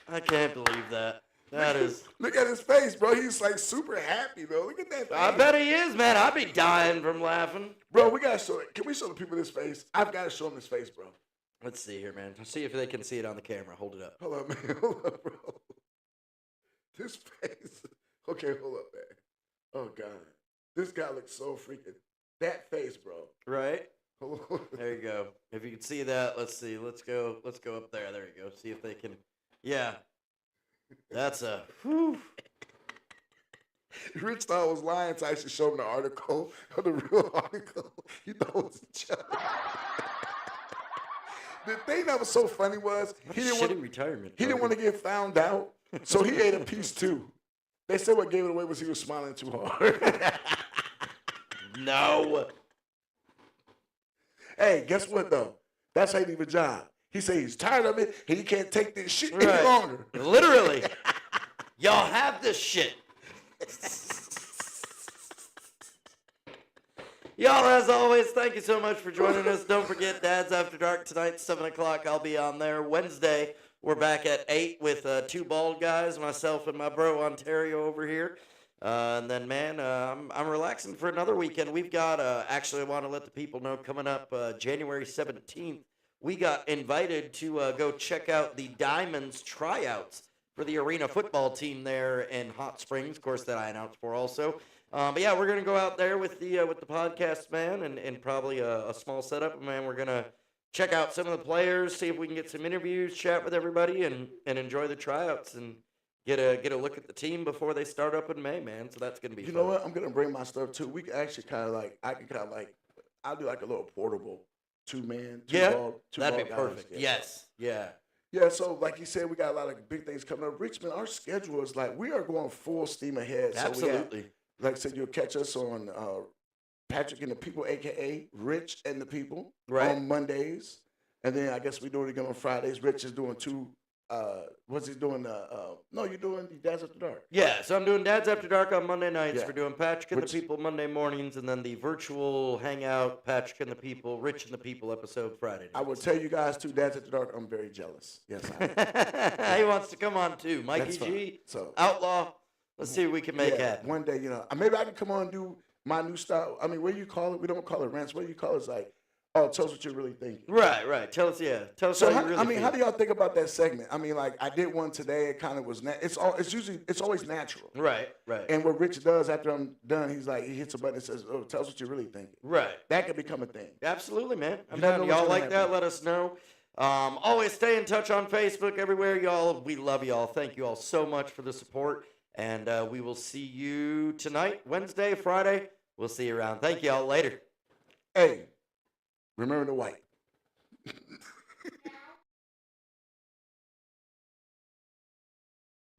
S3: I can't believe that. That is.
S4: Look at his face, bro. He's like super happy, though. Look at that face.
S3: I bet he is, man. I'd be dying from laughing.
S4: Bro, we gotta show it. Can we show the people this face? I've got to show them this face, bro.
S3: Let's see here, man. See if they can see it on the camera. Hold it up.
S4: Hold up, man. Hold up, bro. This face. Okay, hold up, man. Oh, God. This guy looks so freaking. That face, bro.
S3: Right?
S4: Hold on.
S3: There you go. If you can see that, let's see. Let's go up there. There you go. See if they can. Yeah. That's a. Whew.
S4: Rich thought I was lying to actually show him the article, or the real article. He thought it was a joke. The thing that was so funny was he didn't
S3: retirement.
S4: He didn't want to get found out, so he ate a piece too. They said what gave it away was he was smiling too hard.
S3: No.
S4: Hey, guess what though? That's how he leave a job. He said he's tired of it and he can't take this shit
S3: Right.
S4: any longer.
S3: Literally. Y'all have this shit. Y'all, as always, thank you so much for joining us. Don't forget, Dad's After Dark tonight, 7 o'clock. I'll be on there. Wednesday, we're back at 8 with two bald guys, myself and my bro Ontario over here. And then, man, I'm relaxing for another weekend. We've got, actually, I want to let the people know, coming up January 17th, we got invited to go check out the Diamonds tryouts for the arena football team there in Hot Springs, of course, that I announced for also. But yeah, we're gonna go out there with the podcast, man, and probably a small setup, man. We're gonna check out some of the players, see if we can get some interviews, chat with everybody, and enjoy the tryouts and get a look at the team before they start up in May, man. So that's gonna be
S4: You
S3: fun.
S4: know what? I'm gonna bring my stuff too. We can actually I'll do like a little portable two-man.
S3: Yeah,
S4: two
S3: that'd
S4: ball
S3: be
S4: guys.
S3: perfect.
S4: Yeah.
S3: Yes, yeah.
S4: Yeah, so like you said, we got a lot of big things coming up. Richmond, our schedule is like we are going full steam ahead. So
S3: Absolutely.
S4: like I said, you'll catch us on Patrick and the People, a.k.a. Rich and the People,
S3: Right.
S4: on Mondays. And then I guess we're doing it again on Fridays. Rich is doing two, what's he doing? No, you're doing the Dads After Dark.
S3: Yeah, so I'm doing Dad's After Dark on Monday nights.
S4: Yeah.
S3: We're doing Patrick and
S4: Which-
S3: the People Monday mornings, and then the virtual hangout, Patrick and the People, Rich and the People episode Friday
S4: I
S3: night.
S4: will tell you guys too, Dads After Dark, I'm very jealous. Yes, I am.
S3: He wants to come on too. Mikey
S4: That's fine.
S3: G,
S4: So-
S3: Outlaw. Let's see what we can make
S4: Yeah,
S3: happen.
S4: one day, maybe I can come on and do my new style. I mean, what do you call it? We don't call it rants. What do you call it? It's like, oh, tell us what you're really thinking.
S3: Right. Tell us, Tell us
S4: So
S3: how you really feel.
S4: how do y'all think about that segment? I mean, like I did one today. It kind of was. It's always natural.
S3: Right.
S4: And what Rich does after I'm done, he's like he hits a button and says, "Oh, tell us what you're really thinking."
S3: Right.
S4: That could become a thing.
S3: Absolutely, man. I'm
S4: You never
S3: down.
S4: know what's
S3: Y'all
S4: gonna
S3: like that?
S4: happen.
S3: Let us know. Always stay in touch on Facebook, everywhere, y'all. We love y'all. Thank you all so much for the support. And we will see you tonight, Wednesday, Friday. We'll see you around. Thank y'all. Later.
S4: Hey, remember the white.